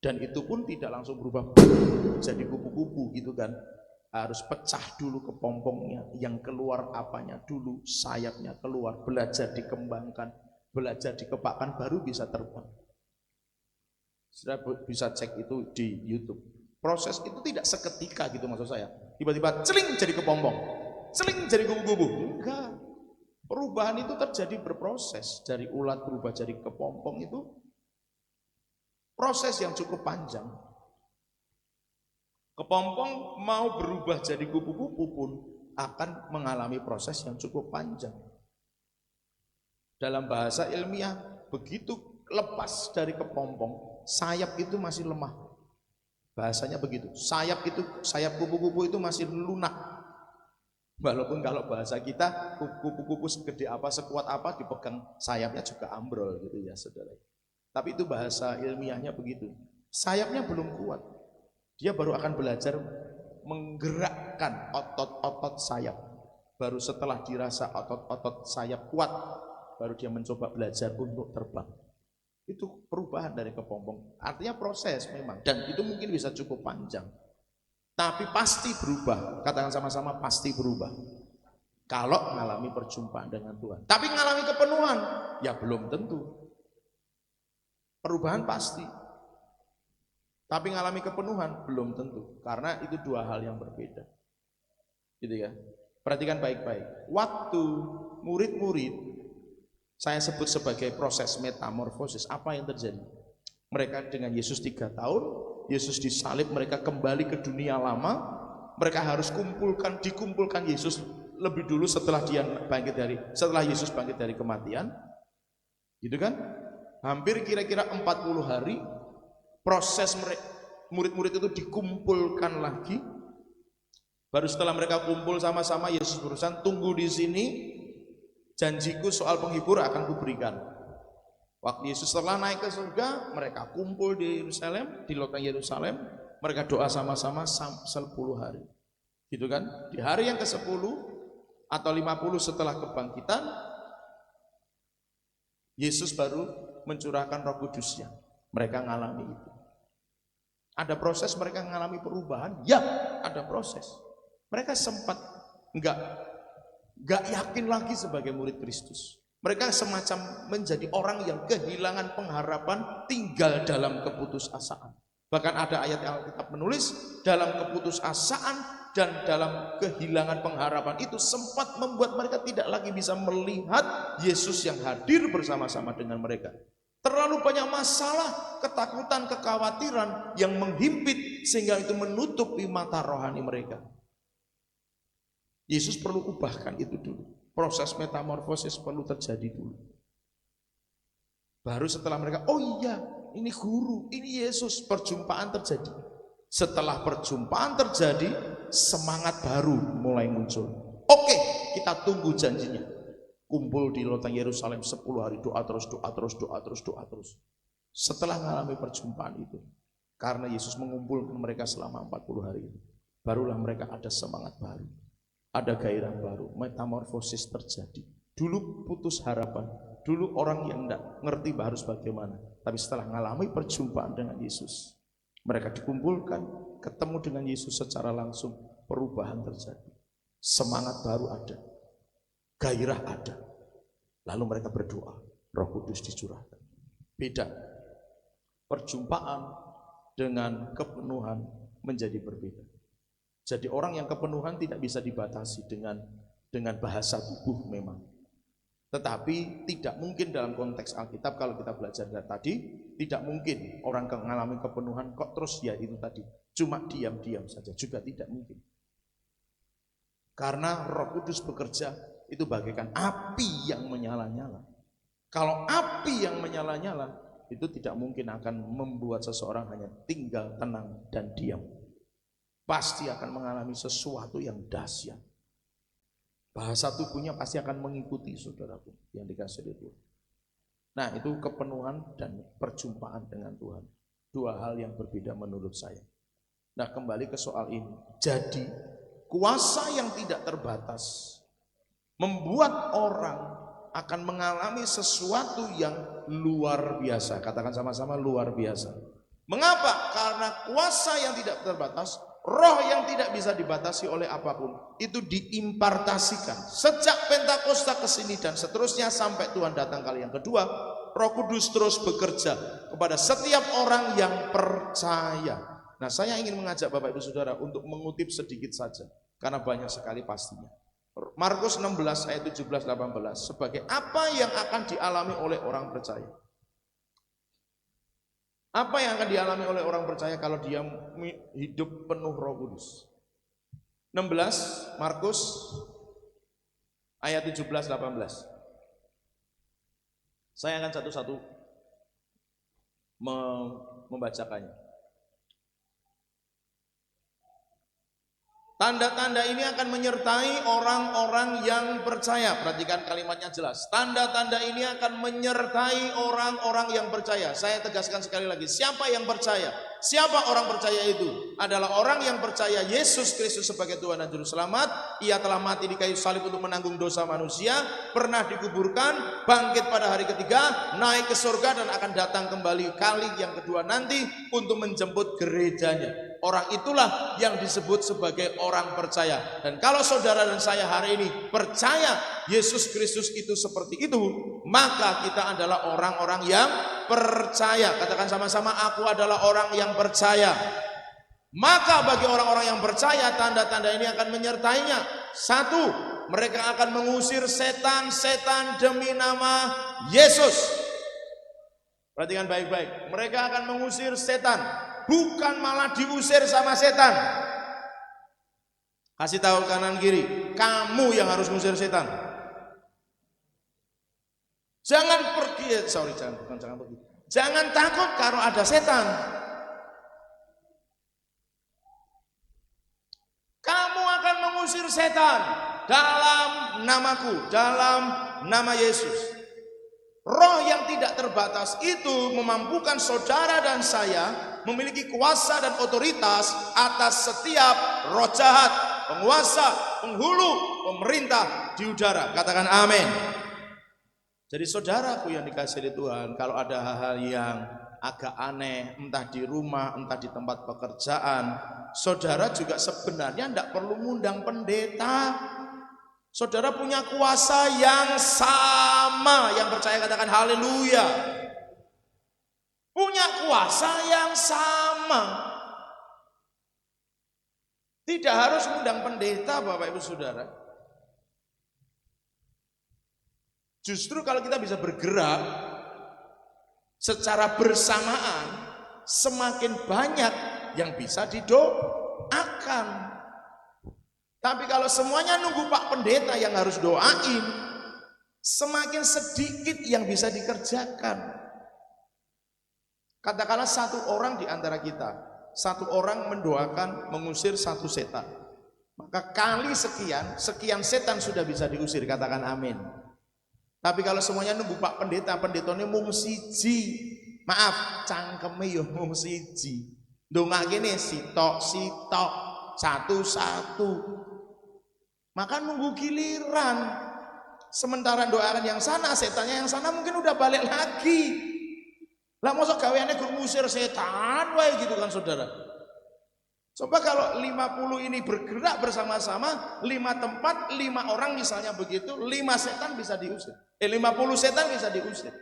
Dan itu pun tidak langsung berubah jadi kupu-kupu gitu kan. Harus pecah dulu kepompongnya, yang keluar apanya dulu, sayapnya keluar, belajar dikembangkan, belajar dikepakkan, baru bisa terbang. Sudah bisa cek itu di YouTube. Proses itu tidak seketika gitu maksud saya. Tiba-tiba celing jadi kepompong, celing jadi kupu-kupu. Enggak. Perubahan itu terjadi berproses. Dari ulat berubah jadi kepompong itu proses yang cukup panjang. Kepompong mau berubah jadi kupu-kupu pun akan mengalami proses yang cukup panjang. Dalam bahasa ilmiah, begitu lepas dari kepompong, sayap itu masih lemah. Bahasanya begitu. Sayap kupu-kupu itu masih lunak. Walaupun kalau bahasa kita kupu-kupu segede apa, sekuat apa, dipegang sayapnya juga ambrol gitu ya saudara. Tapi itu bahasa ilmiahnya begitu. Sayapnya belum kuat. Dia baru akan belajar menggerakkan otot-otot sayap. Baru setelah dirasa otot-otot sayap kuat, baru dia mencoba belajar untuk terbang. Itu perubahan dari kepompong. Artinya proses memang, dan itu mungkin bisa cukup panjang. Tapi pasti berubah. Katakan sama-sama, pasti berubah. Kalau mengalami perjumpaan dengan Tuhan. Tapi mengalami kepenuhan, ya belum tentu. Perubahan pasti. Tapi mengalami kepenuhan belum tentu, karena itu dua hal yang berbeda. Gitu ya. Perhatikan baik-baik. Waktu murid-murid saya sebut sebagai proses metamorfosis, apa yang terjadi? Mereka dengan Yesus 3 tahun, Yesus disalib, mereka kembali ke dunia lama, mereka harus dikumpulkan Yesus lebih dulu setelah Yesus bangkit dari kematian, gitu kan? Hampir kira-kira 40 hari proses murid-murid itu dikumpulkan lagi. Baru setelah mereka kumpul sama-sama, Yesus berusaha, tunggu di sini, janjiku soal penghibur akan kuberikan. Waktu Yesus setelah naik ke surga, mereka kumpul di Yerusalem, di loteng Yerusalem, mereka doa sama-sama 10 hari. Gitu kan? Di hari yang ke-10 atau 50 setelah kebangkitan, Yesus baru mencurahkan Roh Kudus-Nya. Mereka ngalami itu. Ada proses mereka mengalami perubahan? Ya, ada proses. Mereka sempat enggak yakin lagi sebagai murid Kristus. Mereka semacam menjadi orang yang kehilangan pengharapan, tinggal dalam keputusasaan. Bahkan ada ayat Alkitab menulis, dalam keputusasaan dan dalam kehilangan pengharapan itu sempat membuat mereka tidak lagi bisa melihat Yesus yang hadir bersama-sama dengan mereka. Terlalu banyak masalah, ketakutan, kekhawatiran yang menghimpit sehingga itu menutupi mata rohani mereka. Yesus perlu ubahkan itu dulu. Proses metamorfosis perlu terjadi dulu. Baru setelah mereka, oh iya, ini guru, ini Yesus, perjumpaan terjadi. Setelah perjumpaan terjadi, semangat baru mulai muncul. Oke, kita tunggu janjinya. Kumpul di loteng Yerusalem 10 hari, doa terus. Setelah mengalami perjumpaan itu, karena Yesus mengumpulkan mereka selama 40 hari, barulah mereka ada semangat baru. Ada gairah baru, metamorfosis terjadi. Dulu putus harapan, dulu orang yang tidak ngerti harus bagaimana. Tapi setelah mengalami perjumpaan dengan Yesus, mereka dikumpulkan, ketemu dengan Yesus secara langsung, perubahan terjadi. Semangat baru ada, gairah ada. Lalu mereka berdoa, Roh Kudus dicurahkan. Beda, perjumpaan dengan kepenuhan menjadi berbeda. Jadi orang yang kepenuhan tidak bisa dibatasi dengan bahasa tubuh memang. Tetapi tidak mungkin dalam konteks Alkitab, kalau kita belajar dari tadi, tidak mungkin orang mengalami kepenuhan kok terus ya itu tadi, cuma diam-diam saja, juga tidak mungkin. Karena Roh Kudus bekerja itu bagaikan api yang menyala-nyala. Kalau api yang menyala-nyala itu tidak mungkin akan membuat seseorang hanya tinggal tenang dan diam. Pasti akan mengalami sesuatu yang dahsyat. Bahasa tubuhnya pasti akan mengikuti saudaraku yang dikasih oleh Tuhan. Nah, itu kepenuhan dan perjumpaan dengan Tuhan. Dua hal yang berbeda menurut saya. Nah, kembali ke soal ini. Jadi, kuasa yang tidak terbatas membuat orang akan mengalami sesuatu yang luar biasa. Katakan sama-sama, luar biasa. Mengapa? Karena kuasa yang tidak terbatas, roh yang tidak bisa dibatasi oleh apapun, itu diimpartasikan. Sejak Pentakosta ke sini dan seterusnya sampai Tuhan datang kali yang kedua, Roh Kudus terus bekerja kepada setiap orang yang percaya. Nah, saya ingin mengajak Bapak Ibu Saudara untuk mengutip sedikit saja, karena banyak sekali pastinya. Markus 16 ayat 17-18, sebagai apa yang akan dialami oleh orang percaya. Apa yang akan dialami oleh orang percaya kalau dia hidup penuh Roh Kudus? 16 Markus ayat 17-18. Saya akan satu-satu membacakannya. Tanda-tanda ini akan menyertai orang-orang yang percaya. Perhatikan kalimatnya jelas. Tanda-tanda ini akan menyertai orang-orang yang percaya. Saya tegaskan sekali lagi. Siapa yang percaya? Siapa orang percaya itu? Adalah orang yang percaya Yesus Kristus sebagai Tuhan dan Juru Selamat. Ia telah mati di kayu salib untuk menanggung dosa manusia. Pernah dikuburkan, bangkit pada hari ketiga, naik ke surga dan akan datang kembali kali yang kedua nanti untuk menjemput gerejanya. Orang itulah yang disebut sebagai orang percaya. Dan kalau saudara dan saya hari ini percaya Yesus Kristus itu seperti itu, maka kita adalah orang-orang yang percaya. Katakan sama-sama, aku adalah orang yang percaya. Maka bagi orang-orang yang percaya, tanda-tanda ini akan menyertainya. Satu, mereka akan mengusir setan-setan demi nama Yesus. Perhatikan baik-baik, mereka akan mengusir setan, bukan malah diusir sama setan. Kasih tahu kanan kiri, kamu yang harus ngusir setan. Jangan pergi, jangan pergi. Jangan takut kalau ada setan. Kamu akan mengusir setan dalam namaku, dalam nama Yesus. Roh yang tidak terbatas itu memampukan saudara dan saya memiliki kuasa dan otoritas atas setiap roh jahat, penguasa, penghulu, pemerintah di udara. Katakan amin. Jadi saudaraku yang dikasihi Tuhan, kalau ada hal-hal yang agak aneh, entah di rumah, entah di tempat pekerjaan, saudara juga sebenarnya tidak perlu ngundang pendeta. Saudara punya kuasa yang sama, yang percaya katakan haleluya. Punya kuasa yang sama. Tidak harus ngundang pendeta Bapak Ibu Saudara. Justru kalau kita bisa bergerak secara bersamaan, semakin banyak yang bisa didoakan. Tapi kalau semuanya nunggu Pak Pendeta yang harus doain, semakin sedikit yang bisa dikerjakan. Katakanlah satu orang di antara kita, satu orang mendoakan mengusir satu setan. Maka kali sekian setan sudah bisa diusir, katakan amin. Tapi kalau semuanya nunggu Pak Pendeta, pendetanya mung siji. Maaf, cangkeme yo mung siji. Ndongakene sitok, satu-satu. Maka nunggu giliran. Sementara doakan yang sana, setannya yang sana mungkin udah balik lagi. Lah masa gaweane gur ngusir setan wae gitu kan saudara. Coba kalau 50 ini bergerak bersama-sama, 5 tempat, 5 orang misalnya begitu, 5 setan bisa diusir. 50 setan bisa diusir.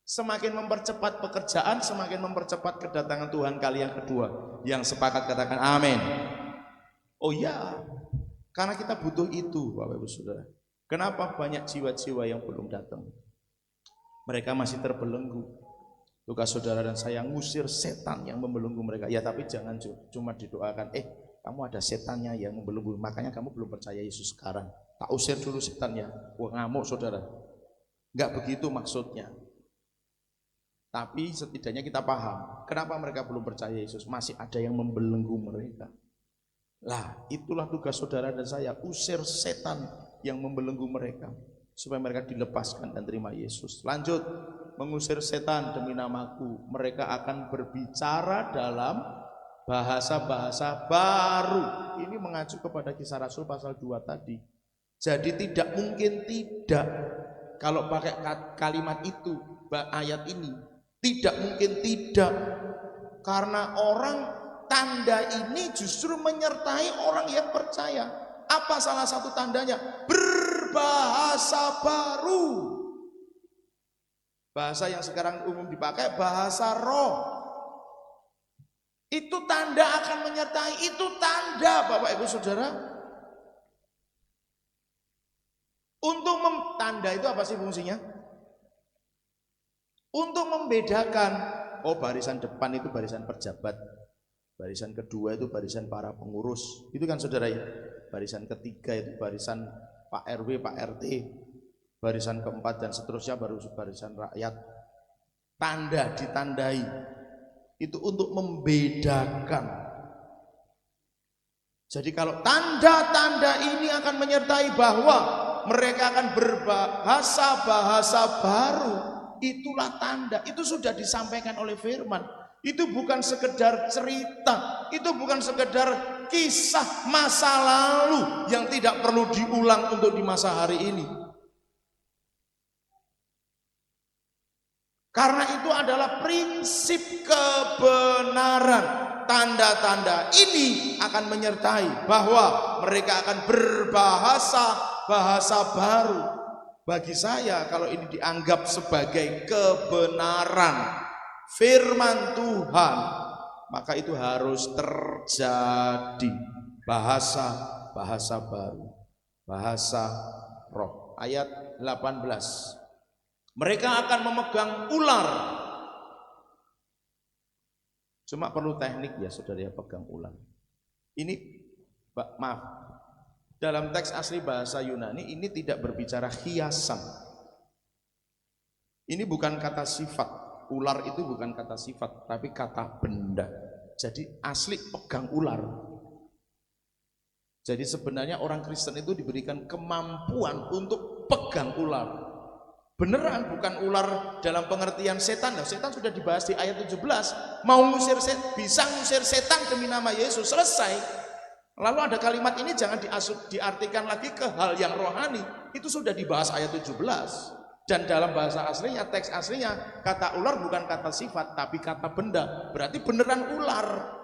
Semakin mempercepat pekerjaan, semakin mempercepat kedatangan Tuhan kali yang kedua. Yang sepakat katakan amin. Oh ya, karena kita butuh itu Bapak Ibu Saudara. Kenapa banyak jiwa-jiwa yang belum datang? Mereka masih terbelenggu. Tugas saudara dan saya ngusir setan yang membelenggu mereka. Ya tapi jangan cuma didoakan, kamu ada setannya yang membelenggu, makanya kamu belum percaya Yesus sekarang. Tak usir dulu setannya. Wah ngamuk saudara. Enggak begitu maksudnya. Tapi setidaknya kita paham, kenapa mereka belum percaya Yesus? Masih ada yang membelenggu mereka. Lah itulah tugas saudara dan saya, usir setan yang membelenggu mereka supaya mereka dilepaskan dan terima Yesus. Lanjut, mengusir setan demi namaku. Mereka akan berbicara dalam bahasa-bahasa baru. Ini mengacu kepada Kisah Rasul pasal 2 tadi. Jadi tidak mungkin tidak, kalau pakai kalimat itu, ayat ini, tidak mungkin tidak. Karena tanda ini justru menyertai orang yang percaya. Apa salah satu tandanya? Berbahasa baru. Bahasa yang sekarang umum dipakai bahasa roh. Itu tanda akan menyertai, itu tanda Bapak Ibu Saudara. Untuk tanda itu apa sih fungsinya? Untuk membedakan, oh barisan depan itu barisan pejabat, barisan kedua itu barisan para pengurus, itu kan saudara ya. Barisan ketiga itu barisan Pak RW, Pak RT, barisan keempat dan seterusnya baru barisan rakyat. Tanda ditandai itu untuk membedakan. Jadi kalau tanda-tanda ini akan menyertai bahwa mereka akan berbahasa-bahasa baru, itulah tanda. Itu sudah disampaikan oleh firman. Itu bukan sekedar cerita, itu bukan sekedar kisah masa lalu yang tidak perlu diulang untuk di masa hari ini. Karena itu adalah prinsip kebenaran. Tanda-tanda ini akan menyertai bahwa mereka akan berbahasa baru. Bagi saya kalau ini dianggap sebagai kebenaran firman Tuhan, maka itu harus terjadi. Bahasa baru, bahasa roh. Ayat 18. Mereka akan memegang ular. Cuma perlu teknik ya saudara ya, pegang ular. Ini maaf, Dalam teks asli bahasa Yunani ini tidak berbicara hiasan. Ini bukan kata sifat. Ular itu bukan kata sifat, tapi kata benda. Jadi asli pegang ular. Jadi sebenarnya orang Kristen itu diberikan kemampuan untuk pegang ular. Beneran, bukan ular dalam pengertian setan. Nah, setan sudah dibahas di ayat 17. Mau ngusir setan, bisa ngusir setan demi nama Yesus, selesai. Lalu ada kalimat ini jangan diartikan lagi ke hal yang rohani. Itu sudah dibahas ayat 17. Dan dalam bahasa aslinya, teks aslinya, kata ular bukan kata sifat, tapi kata benda. Berarti beneran ular.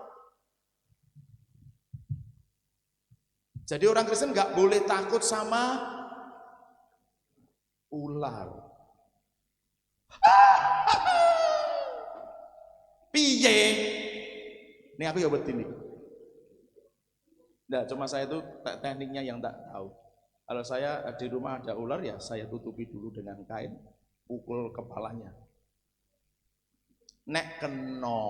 Jadi orang Kristen nggak boleh takut sama ular. Piye? Ini aku ya buat ini. Nah, cuma saya itu tekniknya yang tak tahu. Kalau saya di rumah ada ular ya saya tutupi dulu dengan kain, pukul kepalanya. Nek keno.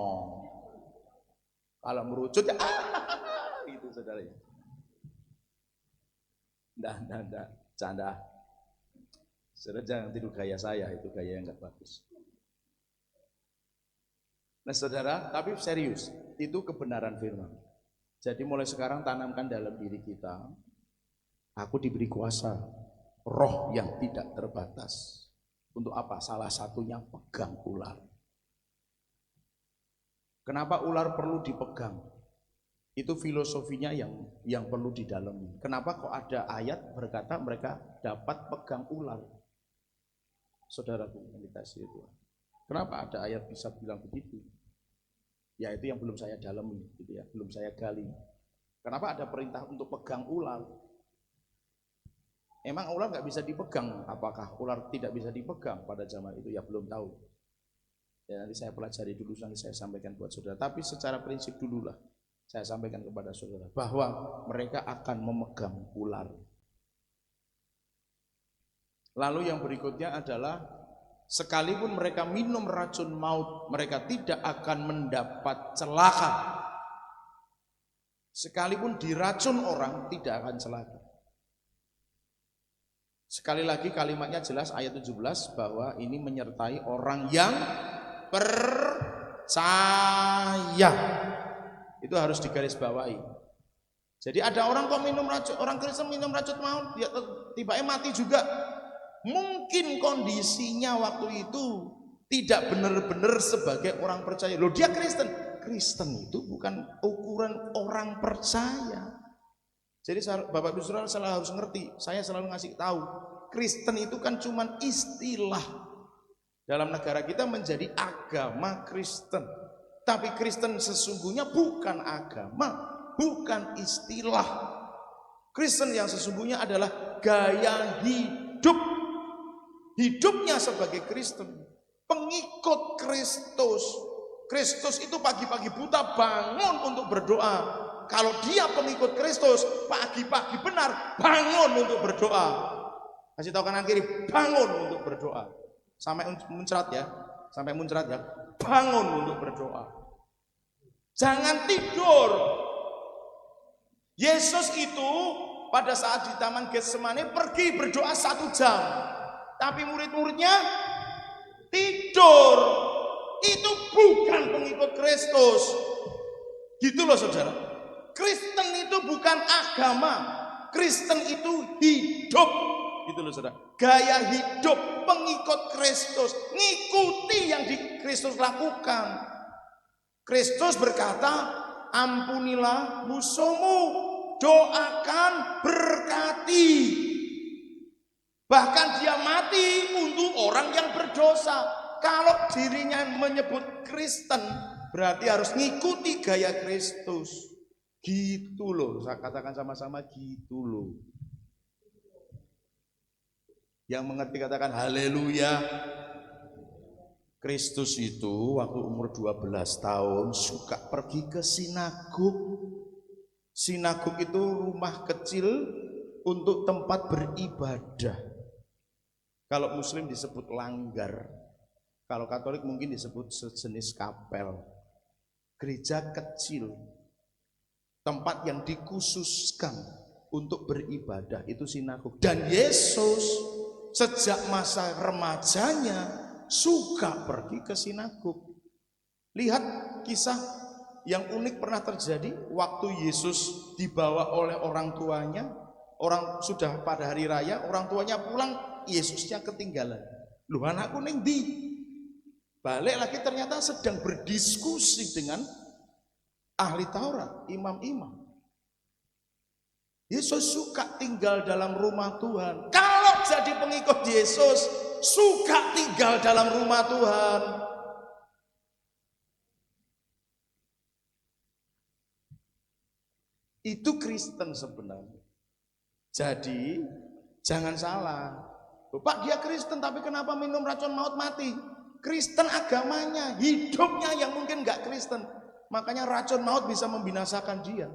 Kalau merucut ya itu saudara ya. Nggak, canda. Saudara jangan tiru gaya saya, itu gaya yang nggak bagus. Nah saudara, tapi serius, itu kebenaran firman. Jadi mulai sekarang tanamkan dalam diri kita, aku diberi kuasa, roh yang tidak terbatas. Untuk apa? Salah satunya pegang ular. Kenapa ular perlu dipegang? Itu filosofinya yang perlu didalami. Kenapa kok ada ayat berkata mereka dapat pegang ular? Saudaraku yang dikasihi Tuhan. Kenapa ada ayat bisa bilang begitu? Ya itu yang belum saya dalami, gitu ya, belum saya gali. Kenapa ada perintah untuk pegang ular? Emang ular nggak bisa dipegang? Apakah ular tidak bisa dipegang pada zaman itu? Ya belum tahu. Ya nanti saya pelajari dulu, nanti saya sampaikan buat saudara. Tapi secara prinsip dululah saya sampaikan kepada saudara bahwa mereka akan memegang ular. Lalu yang berikutnya adalah sekalipun mereka minum racun maut, mereka tidak akan mendapat celaka. Sekalipun diracun orang, tidak akan celaka. Sekali lagi kalimatnya jelas ayat 17 bahwa ini menyertai orang yang percaya. Itu harus digarisbawahi. Jadi ada orang kok minum racun, orang Kristen minum racun maut, dia tiba-tiba mati juga. Mungkin kondisinya waktu itu tidak benar-benar sebagai orang percaya. Loh dia Kristen. Kristen itu bukan ukuran orang percaya. Jadi Bapak Ibu Saudara selalu harus ngerti. Saya selalu ngasih tahu. Kristen itu kan cuma istilah. Dalam negara kita menjadi agama Kristen. Tapi Kristen sesungguhnya bukan agama, bukan istilah. Kristen yang sesungguhnya adalah gaya hidup. Hidupnya sebagai Kristen, pengikut Kristus. Kristus itu pagi-pagi buta bangun untuk berdoa. Kalau dia pengikut Kristus, pagi-pagi benar bangun untuk berdoa. Kasih tahu kanan kiri, bangun untuk berdoa. Sampai muncrat ya, bangun untuk berdoa. Jangan tidur. Yesus itu pada saat di Taman Getsemani pergi berdoa 1 jam. Tapi murid-muridnya tidur. Itu bukan pengikut Kristus. Gitu loh saudara. Kristen itu bukan agama. Kristen itu hidup. Gitu loh saudara. Gaya hidup pengikut Kristus. Ngikuti yang di Kristus lakukan. Kristus berkata, ampunilah musuhmu, doakan, berkati. Bahkan dia mati untuk orang yang berdosa. Kalau dirinya menyebut Kristen, berarti harus ngikuti gaya Kristus. Gitu loh, saya katakan sama-sama gitu loh. Yang mengerti katakan haleluya. Kristus itu waktu umur 12 tahun suka pergi ke sinagog. Sinagog itu rumah kecil untuk tempat beribadah. Kalau Muslim disebut langgar, kalau Katolik mungkin disebut sejenis kapel. Gereja kecil, tempat yang dikhususkan untuk beribadah, itu sinagog. Dan Yesus sejak masa remajanya suka pergi ke sinagog. Lihat kisah yang unik pernah terjadi waktu Yesus dibawa oleh orang tuanya. Orang sudah pada hari raya, orang tuanya pulang, Yesusnya ketinggalan. Loh, anakku ning ndi? Balik lagi ternyata sedang berdiskusi dengan ahli Taurat, imam-imam. Yesus suka tinggal dalam rumah Tuhan. Kalau jadi pengikut Yesus, suka tinggal dalam rumah Tuhan. Itu Kristen sebenarnya. Jadi jangan salah. Pak, dia Kristen tapi kenapa minum racun maut mati? Kristen agamanya, hidupnya yang mungkin nggak Kristen. Makanya racun maut bisa membinasakan dia.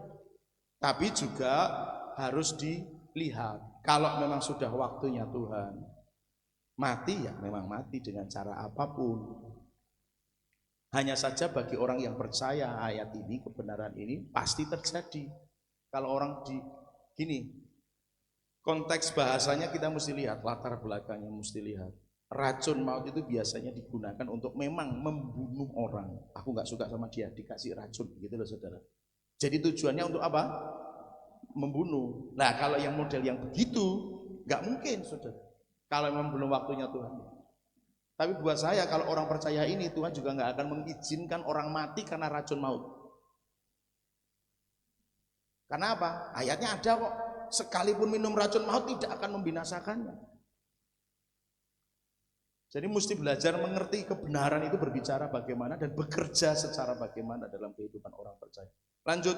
Tapi juga harus dilihat. Kalau memang sudah waktunya Tuhan mati, ya memang mati dengan cara apapun. Hanya saja bagi orang yang percaya ayat ini, kebenaran ini pasti terjadi. Kalau orang gini, konteks bahasanya kita mesti lihat, latar belakangnya mesti lihat. Racun maut itu biasanya digunakan untuk memang membunuh orang. Aku nggak suka sama dia, dikasih racun, gitu loh saudara. Jadi tujuannya untuk apa? Membunuh. Nah, kalau yang model yang begitu, nggak mungkin saudara. Kalau memang belum waktunya Tuhan. Tapi buat saya, kalau orang percaya ini, Tuhan juga nggak akan mengizinkan orang mati karena racun maut. Karena apa? Ayatnya ada kok. Sekalipun minum racun maut tidak akan membinasakannya. Jadi mesti belajar mengerti kebenaran itu berbicara bagaimana dan bekerja secara bagaimana dalam kehidupan orang percaya. Lanjut,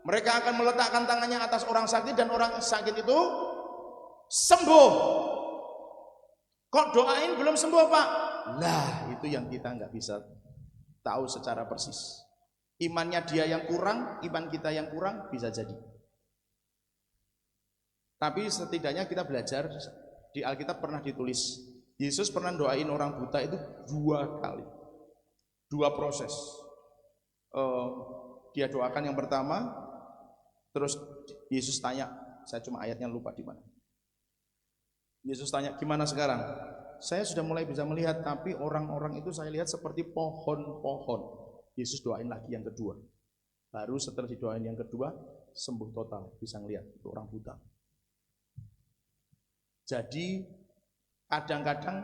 mereka akan meletakkan tangannya atas orang sakit dan orang sakit itu sembuh. Kok doain belum sembuh, Pak? Nah, itu yang kita nggak bisa tahu secara persis. Imannya dia yang kurang, iman kita yang kurang, bisa jadi. Tapi setidaknya kita belajar, di Alkitab pernah ditulis, Yesus pernah doain orang buta itu 2 kali. 2 proses. Dia doakan yang pertama, terus Yesus tanya, saya cuma ayatnya lupa di mana. Yesus tanya, gimana sekarang? Saya sudah mulai bisa melihat, tapi orang-orang itu saya lihat seperti pohon-pohon. Yesus doain lagi yang kedua. Baru setelah didoain yang kedua, sembuh total, bisa ngelihat itu orang buta. Jadi kadang-kadang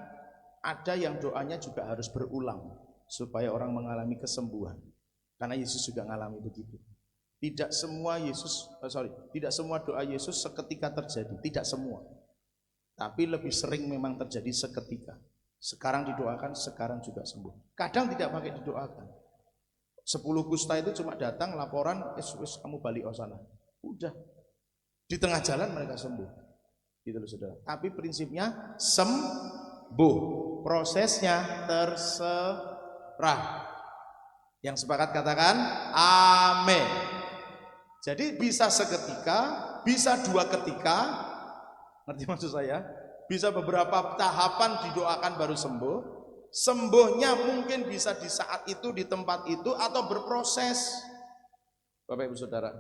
ada yang doanya juga harus berulang supaya orang mengalami kesembuhan. Karena Yesus juga mengalami begitu. Tidak semua tidak semua doa Yesus seketika terjadi, tidak semua. Tapi lebih sering memang terjadi seketika. Sekarang didoakan, sekarang juga sembuh. Kadang tidak pakai didoakan. 10 kusta itu cuma datang laporan, kamu balik sana. Udah. Di tengah jalan mereka sembuh. Gitu loh saudara. Tapi prinsipnya sembuh. Prosesnya terserah. Yang sepakat katakan amin. Jadi bisa seketika, bisa 2 ketika. Ngerti maksud saya? Bisa beberapa tahapan didoakan baru sembuh. Sembuhnya mungkin bisa di saat itu, di tempat itu, atau berproses. Bapak Ibu Saudara,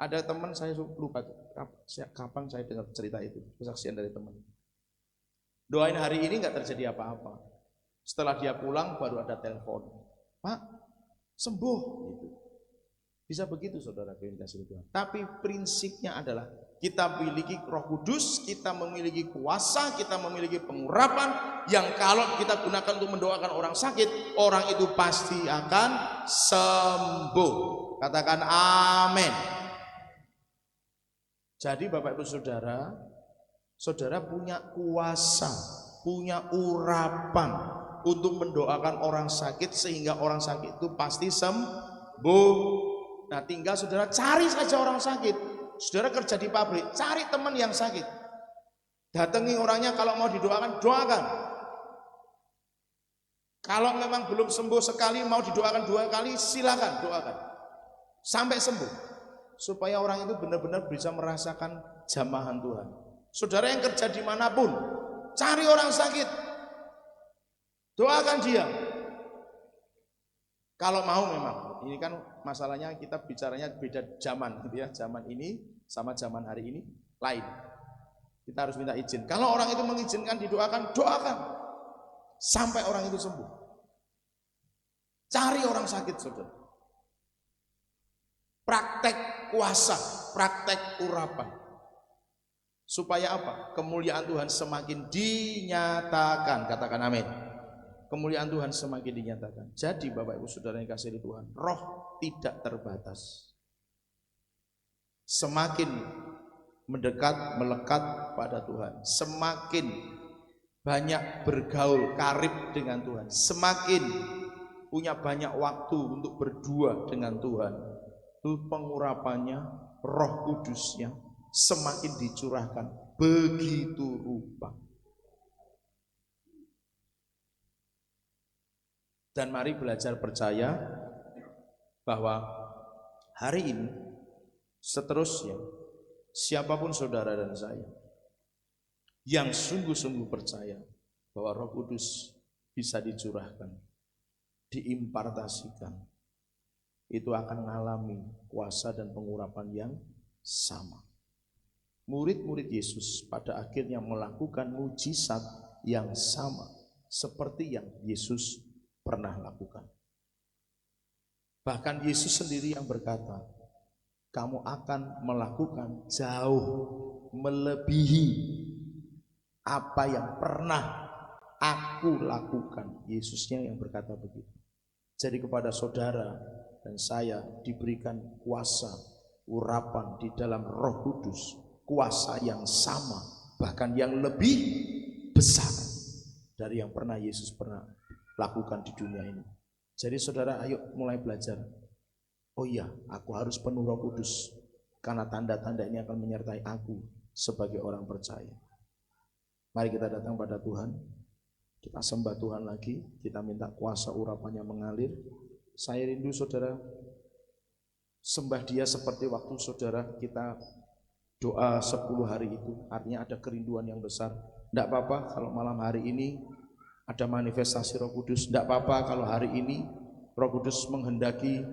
ada teman saya lupa kapan saya dengar cerita itu, kesaksian dari teman. Doain hari ini nggak terjadi apa-apa. Setelah dia pulang baru ada telepon, Pak sembuh gitu. Bisa begitu saudara kasih Tuhan. Tapi prinsipnya adalah kita memiliki Roh Kudus, kita memiliki kuasa, kita memiliki pengurapan yang kalau kita gunakan untuk mendoakan orang sakit, orang itu pasti akan sembuh. Katakan amin. Jadi Bapak Ibu Saudara, saudara punya kuasa, punya urapan untuk mendoakan orang sakit sehingga orang sakit itu pasti sembuh. Nah, tinggal saudara cari saja orang sakit. Saudara kerja di pabrik, cari teman yang sakit. Datangi orangnya, kalau mau didoakan, doakan. Kalau memang belum sembuh sekali, mau didoakan 2 kali, silakan doakan. Sampai sembuh. Supaya orang itu benar-benar bisa merasakan jamahan Tuhan. Saudara yang kerja dimanapun, cari orang sakit. Doakan dia. Kalau mau memang. Ini kan masalahnya kita bicaranya beda zaman gitu ya. Zaman ini Sama zaman hari ini lain. Kita harus minta izin. Kalau orang itu mengizinkan didoakan, doakan sampai orang itu sembuh. Cari orang sakit, saudara. Praktek kuasa, praktek urapan. Supaya apa? Kemuliaan Tuhan semakin dinyatakan. Katakan amin. Kemuliaan Tuhan semakin dinyatakan. Jadi Bapak Ibu Saudara yang kasih di Tuhan, roh tidak terbatas. Semakin mendekat, melekat pada Tuhan, semakin banyak bergaul karib dengan Tuhan, semakin punya banyak waktu untuk berdua dengan Tuhan, itu pengurapannya, Roh Kudusnya semakin dicurahkan begitu rupa. Dan mari belajar percaya bahwa hari ini seterusnya siapapun saudara dan saya yang sungguh-sungguh percaya bahwa Roh Kudus bisa dicurahkan, diimpartasikan, itu akan mengalami kuasa dan pengurapan yang sama. Murid-murid Yesus pada akhirnya melakukan mujizat yang sama seperti yang Yesus pernah lakukan. Bahkan Yesus sendiri yang berkata, kamu akan melakukan jauh melebihi apa yang pernah aku lakukan. Yesusnya yang berkata begitu. Jadi kepada saudara dan saya diberikan kuasa, urapan di dalam Roh Kudus, kuasa yang sama, bahkan yang lebih besar dari yang pernah Yesus pernah lakukan di dunia ini. Jadi saudara, ayo mulai belajar. Oh iya, aku harus penuh Roh Kudus, karena tanda-tanda ini akan menyertai aku sebagai orang percaya. Mari kita datang pada Tuhan, kita sembah Tuhan lagi, kita minta kuasa urapannya mengalir. Saya rindu saudara, sembah Dia seperti waktu saudara kita doa 10 hari itu, artinya ada kerinduan yang besar. Tidak apa-apa kalau malam hari ini ada manifestasi Roh Kudus, tidak apa-apa kalau hari ini Roh Kudus menghendaki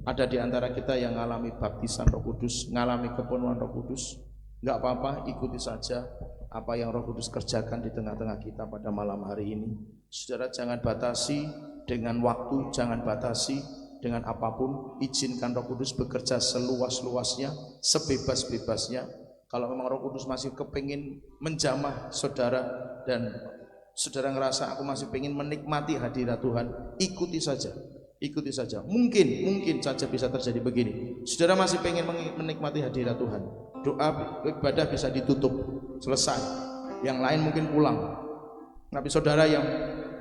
ada di antara kita yang mengalami baptisan Roh Kudus, mengalami kepenuhan Roh Kudus. Enggak apa-apa, ikuti saja apa yang Roh Kudus kerjakan di tengah-tengah kita pada malam hari ini. Saudara, jangan batasi dengan waktu, jangan batasi dengan apapun. Izinkan Roh Kudus bekerja seluas-luasnya, sebebas-bebasnya. Kalau memang Roh Kudus masih kepingin menjamah saudara dan saudara ngerasa aku masih pengen menikmati hadirat Tuhan, ikuti saja. Ikuti saja. Mungkin saja bisa terjadi begini. Saudara masih pengen menikmati hadirat Tuhan, doa ibadah bisa ditutup, selesai. Yang lain mungkin pulang. Tapi saudara yang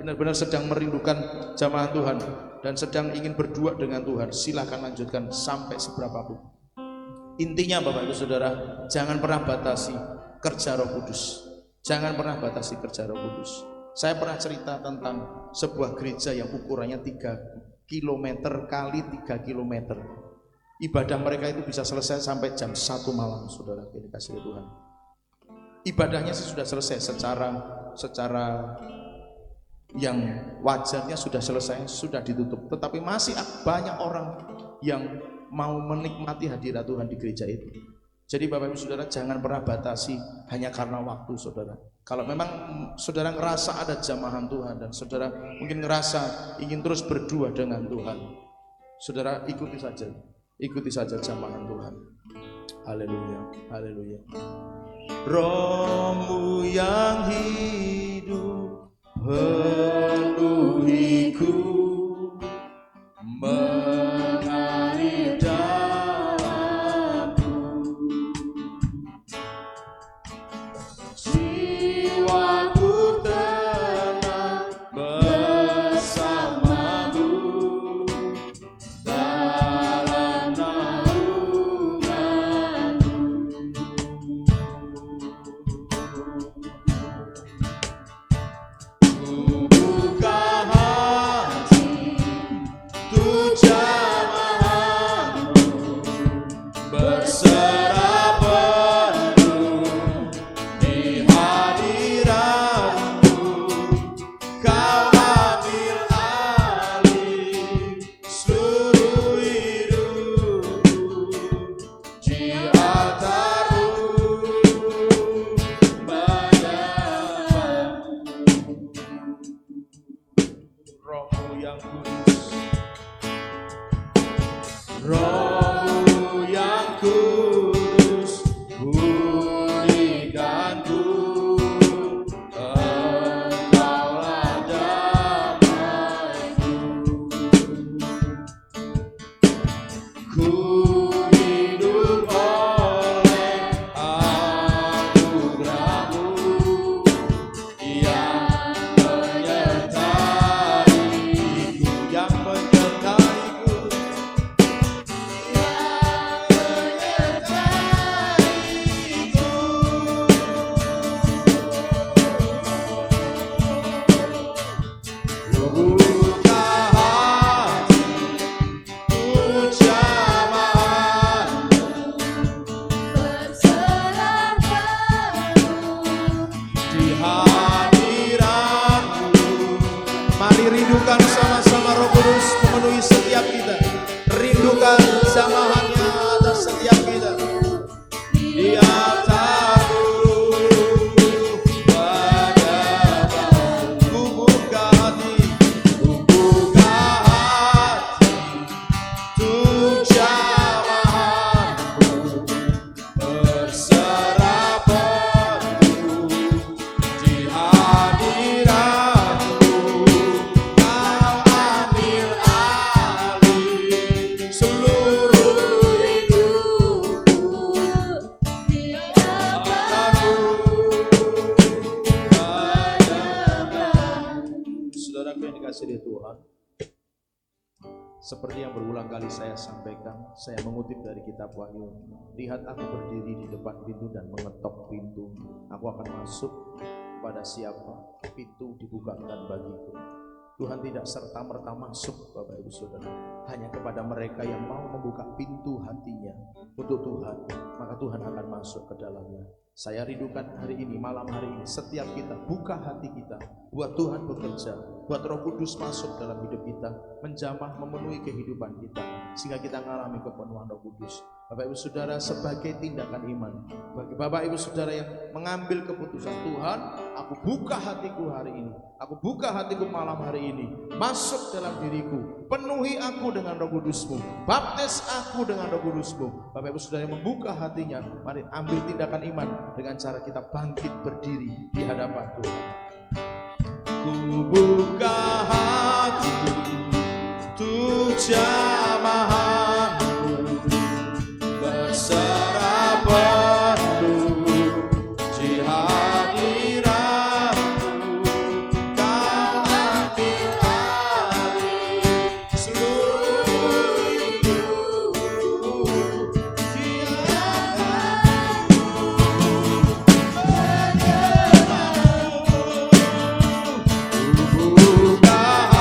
benar-benar sedang merindukan jamaah Tuhan dan sedang ingin berdua dengan Tuhan, silakan lanjutkan sampai seberapapun. Intinya Bapak Ibu Saudara, jangan pernah batasi kerja Roh Kudus. Jangan pernah batasi kerja Roh Kudus. Saya pernah cerita tentang sebuah gereja yang ukurannya 3 kilometer kali 3 kilometer. Ibadah mereka itu bisa selesai sampai jam 1 malam, saudara. Ini kasih Tuhan. Ibadahnya sih sudah selesai secara yang wajarnya sudah selesai, sudah ditutup. Tetapi masih banyak orang yang mau menikmati hadirat Tuhan di gereja itu. Jadi Bapak Ibu Saudara, jangan pernah batasi hanya karena waktu saudara. Kalau memang saudara ngerasa ada jamahan Tuhan dan saudara mungkin ngerasa ingin terus berdua dengan Tuhan, saudara ikuti saja jamahan Tuhan. Haleluya, haleluya. Roh-Mu yang hidup penuhiku, mengalir dalamku, jiwaku tenang bersamamu dalam naunganmu. Ku buka hati, tu jamahanmu, berserah penuh di hadiratmu. Mari rindukan sama-sama Roh Kudus memenuhi setiap kita. Rindukan jamahannya atas setiap kita. Di atasku padamu ku buka hati, untuk jamahanmu, berserah penuh di hadiratmu. Kau ambil alih seluruh hidupku di hadapanmu. Saudaraku yang dikasihi di Tuhan, seperti yang berulang kali saya sampaikan, saya mengutip dari kitab Wahyu. Lihat, aku berdiri di depan pintu dan mengetok pintu. Aku akan masuk, pada siapa pintu dibukakan bagiku. Tuhan tidak serta-merta masuk, Bapak Ibu Saudara, hanya kepada mereka yang mau membuka pintu hatinya untuk Tuhan, maka Tuhan akan masuk ke dalamnya. Saya rindukan hari ini, malam hari ini, setiap kita buka hati kita buat Tuhan bekerja, buat Roh Kudus masuk dalam hidup kita, menjamah, memenuhi kehidupan kita, sehingga kita mengalami kepenuhan Roh Kudus. Bapak Ibu Saudara, sebagai tindakan iman, bagi Bapak Ibu Saudara yang mengambil keputusan, Tuhan, aku buka hatiku hari ini, aku buka hatiku malam hari ini, masuk dalam diriku, penuhi aku dengan Roh Kudus-Mu, baptis aku dengan Roh Kudus-Mu. Bapak Ibu Saudara yang membuka hatinya, mari ambil tindakan iman dengan cara kita bangkit berdiri di hadapan Tuhan. Ku buka hati untuk jamahanmu, berserah penuh di hadiratmu. Kau ambil alih seluruh hidupku di hadapanmu. Ku buka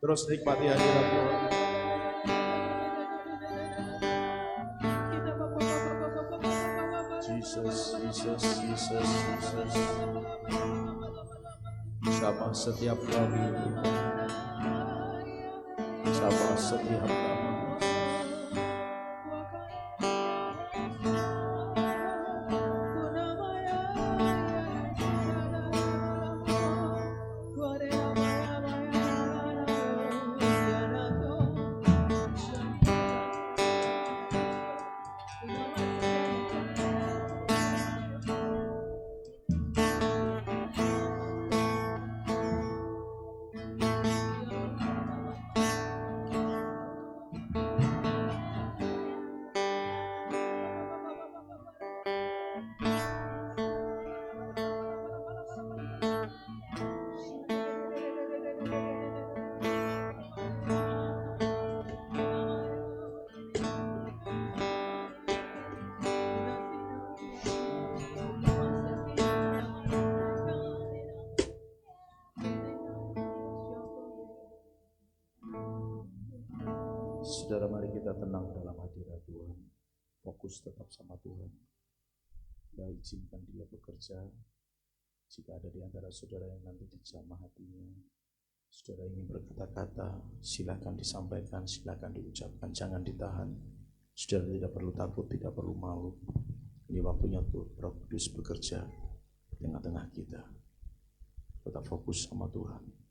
Terus nikmati hadirat Tuhan. Jesus, Jesus, Jesus, Jesus. Sama setiap kami, sama setiap kami. Saudara, mari kita tenang dalam hadirat Tuhan. Fokus tetap sama Tuhan. Ya, izinkan Dia bekerja. Jika ada di antara saudara yang nanti dijamah hatinya, saudara ingin berkata-kata, silakan disampaikan, silakan diucapkan, jangan ditahan. Saudara tidak perlu takut, tidak perlu malu. Ini waktunya untuk Roh Kudus bekerja di tengah-tengah kita. Tetap fokus sama Tuhan.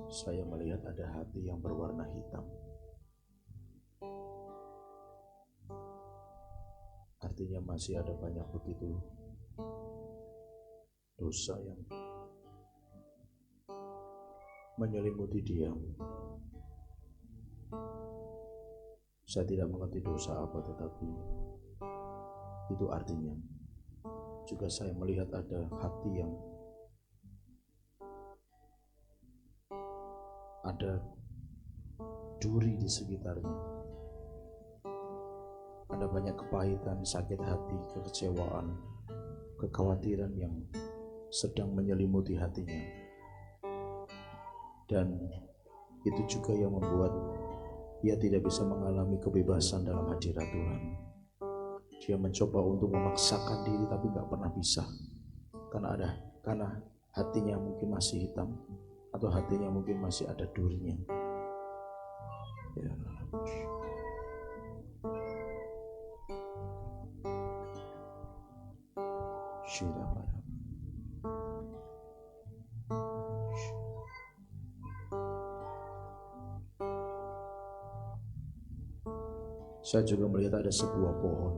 Saya melihat ada hati yang berwarna hitam. Artinya masih ada banyak begitu dosa yang menyelimuti dia. Saya tidak mengerti dosa apa, tetapi itu artinya. Juga saya melihat ada hati yang ada duri di sekitarnya. Ada banyak kepahitan, sakit hati, kekecewaan, kekhawatiran yang sedang menyelimuti hatinya. Dan itu juga yang membuat ia tidak bisa mengalami kebebasan dalam hadirat Tuhan. Dia mencoba untuk memaksakan diri tapi gak pernah bisa. Karena hatinya mungkin masih hitam, atau hatinya mungkin masih ada durinya. Ya. Saya juga melihat ada sebuah pohon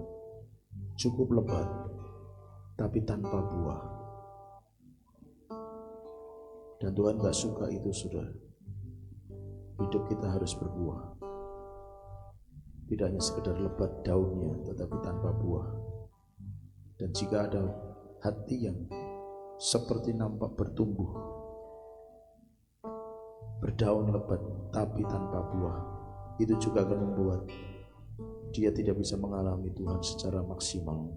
cukup lebat tapi tanpa buah. Dan Tuhan gak suka itu, saudara. Hidup kita harus berbuah. Tidak hanya sekedar lebat daunnya, tetapi tanpa buah. Dan jika ada hati yang seperti nampak bertumbuh, berdaun lebat tapi tanpa buah, itu juga akan membuat dia tidak bisa mengalami Tuhan secara maksimal.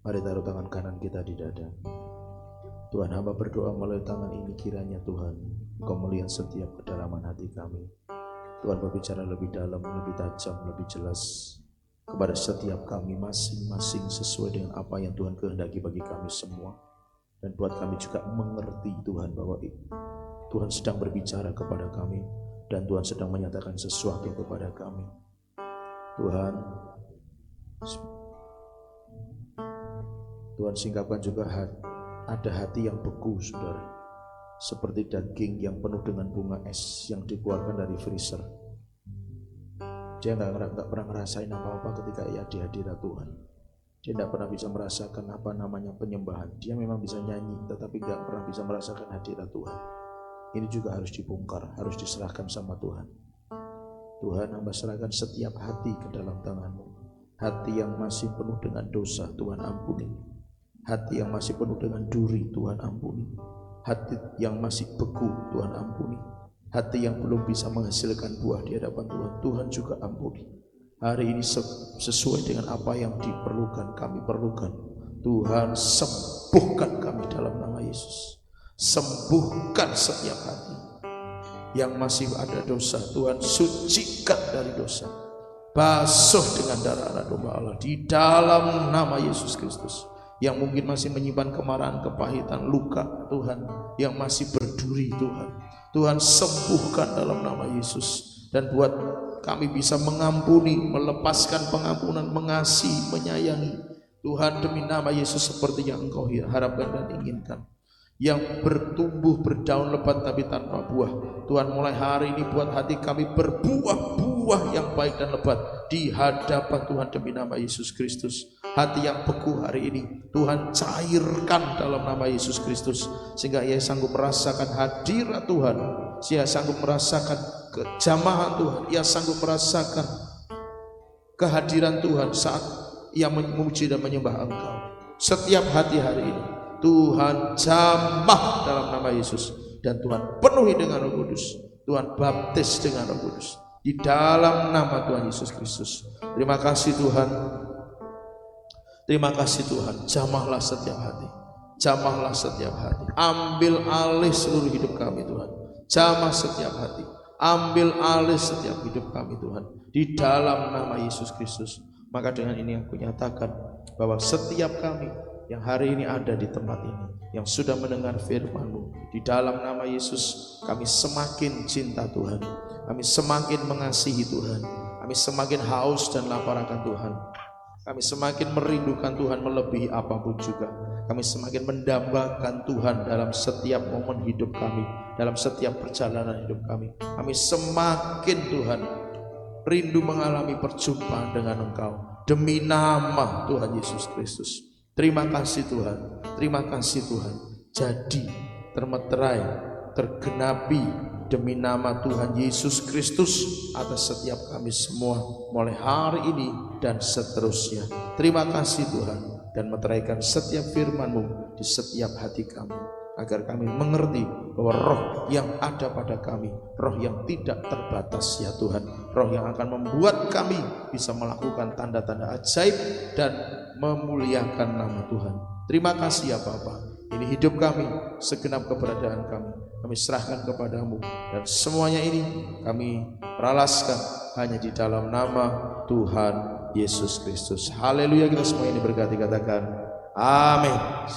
Mari taruh tangan kanan kita di dada. Tuhan, hamba berdoa melalui tangan ini, kiranya Tuhan Engkau melihat setiap kedalaman hati kami. Tuhan berbicara lebih dalam, lebih tajam, lebih jelas kepada setiap kami masing-masing sesuai dengan apa yang Tuhan kehendaki bagi kami semua. Dan buat kami juga mengerti Tuhan bahwa Tuhan sedang berbicara kepada kami dan Tuhan sedang menyatakan sesuatu kepada kami. Tuhan singkapkan juga ada hati yang beku, saudara, seperti daging yang penuh dengan bunga es yang dikeluarkan dari freezer. Dia nggak pernah ngerasain apa-apa ketika ia di hadirat Tuhan. Dia tidak pernah bisa merasakan apa namanya penyembahan. Dia memang bisa nyanyi, tetapi nggak pernah bisa merasakan hadirat Tuhan. Ini juga harus dibongkar, harus diserahkan sama Tuhan. Tuhan, hamba serahkan setiap hati ke dalam tangan-Mu. Hati yang masih penuh dengan dosa, Tuhan ampuni. Hati yang masih penuh dengan duri, Tuhan ampuni. Hati yang masih beku, Tuhan ampuni. Hati yang belum bisa menghasilkan buah di hadapan Tuhan, Tuhan juga ampuni. Hari ini sesuai dengan apa yang diperlukan, kami perlukan. Tuhan, sembuhkan kami dalam nama Yesus. Sembuhkan setiap hati yang masih ada dosa. Tuhan, sucikan dari dosa. Basuh dengan darah anak domba Allah di dalam nama Yesus Kristus. Yang mungkin masih menyimpan kemarahan, kepahitan, luka, Tuhan, yang masih berduri, Tuhan. Tuhan, sembuhkan dalam nama Yesus. Dan buat kami bisa mengampuni, melepaskan pengampunan, mengasihi, menyayangi. Tuhan, demi nama Yesus seperti yang Engkau harapkan dan inginkan. Yang bertumbuh, berdaun lebat tapi tanpa buah. Tuhan, mulai hari ini buat hati kami berbuah-buah yang baik dan lebat di hadapan Tuhan demi nama Yesus Kristus. Hati yang beku hari ini Tuhan cairkan dalam nama Yesus Kristus, sehingga ia sanggup merasakan hadirat Tuhan, ia sanggup merasakan kejamahan Tuhan, ia sanggup merasakan kehadiran Tuhan saat ia memuji dan menyembah Engkau. Setiap hati hari ini Tuhan jamah dalam nama Yesus, dan Tuhan penuhi dengan Roh Kudus. Tuhan baptis dengan Roh Kudus di dalam nama Tuhan Yesus Kristus. Terima kasih Tuhan. Terima kasih Tuhan. Jamahlah setiap hati. Jamahlah setiap hati. Ambil alih seluruh hidup kami Tuhan. Jamah setiap hati. Ambil alih setiap hidup kami Tuhan. Di dalam nama Yesus Kristus. Maka dengan ini aku nyatakan bahwa setiap kami yang hari ini ada di tempat ini, yang sudah mendengar firman-Mu, di dalam nama Yesus kami semakin cinta Tuhan. Kami semakin mengasihi Tuhan. Kami semakin haus dan lapar akan Tuhan. Kami semakin merindukan Tuhan melebihi apapun juga. Kami semakin mendambakan Tuhan dalam setiap momen hidup kami, dalam setiap perjalanan hidup kami. Kami semakin Tuhan rindu mengalami perjumpaan dengan Engkau demi nama Tuhan Yesus Kristus. Terima kasih Tuhan. Terima kasih Tuhan. Jadi termeterai, tergenapi demi nama Tuhan Yesus Kristus atas setiap kami semua mulai hari ini dan seterusnya. Terima kasih Tuhan, dan meteraikan setiap firman-Mu di setiap hati kami, agar kami mengerti bahwa roh yang ada pada kami, roh yang tidak terbatas ya Tuhan, roh yang akan membuat kami bisa melakukan tanda-tanda ajaib dan memuliakan nama Tuhan. Terima kasih ya Bapa. Ini hidup kami, segenap keberadaan kami serahkan kepadamu, dan semuanya ini kami peralaskan hanya di dalam nama Tuhan Yesus Kristus. Haleluya. Kita semua ini berkati, katakan amin.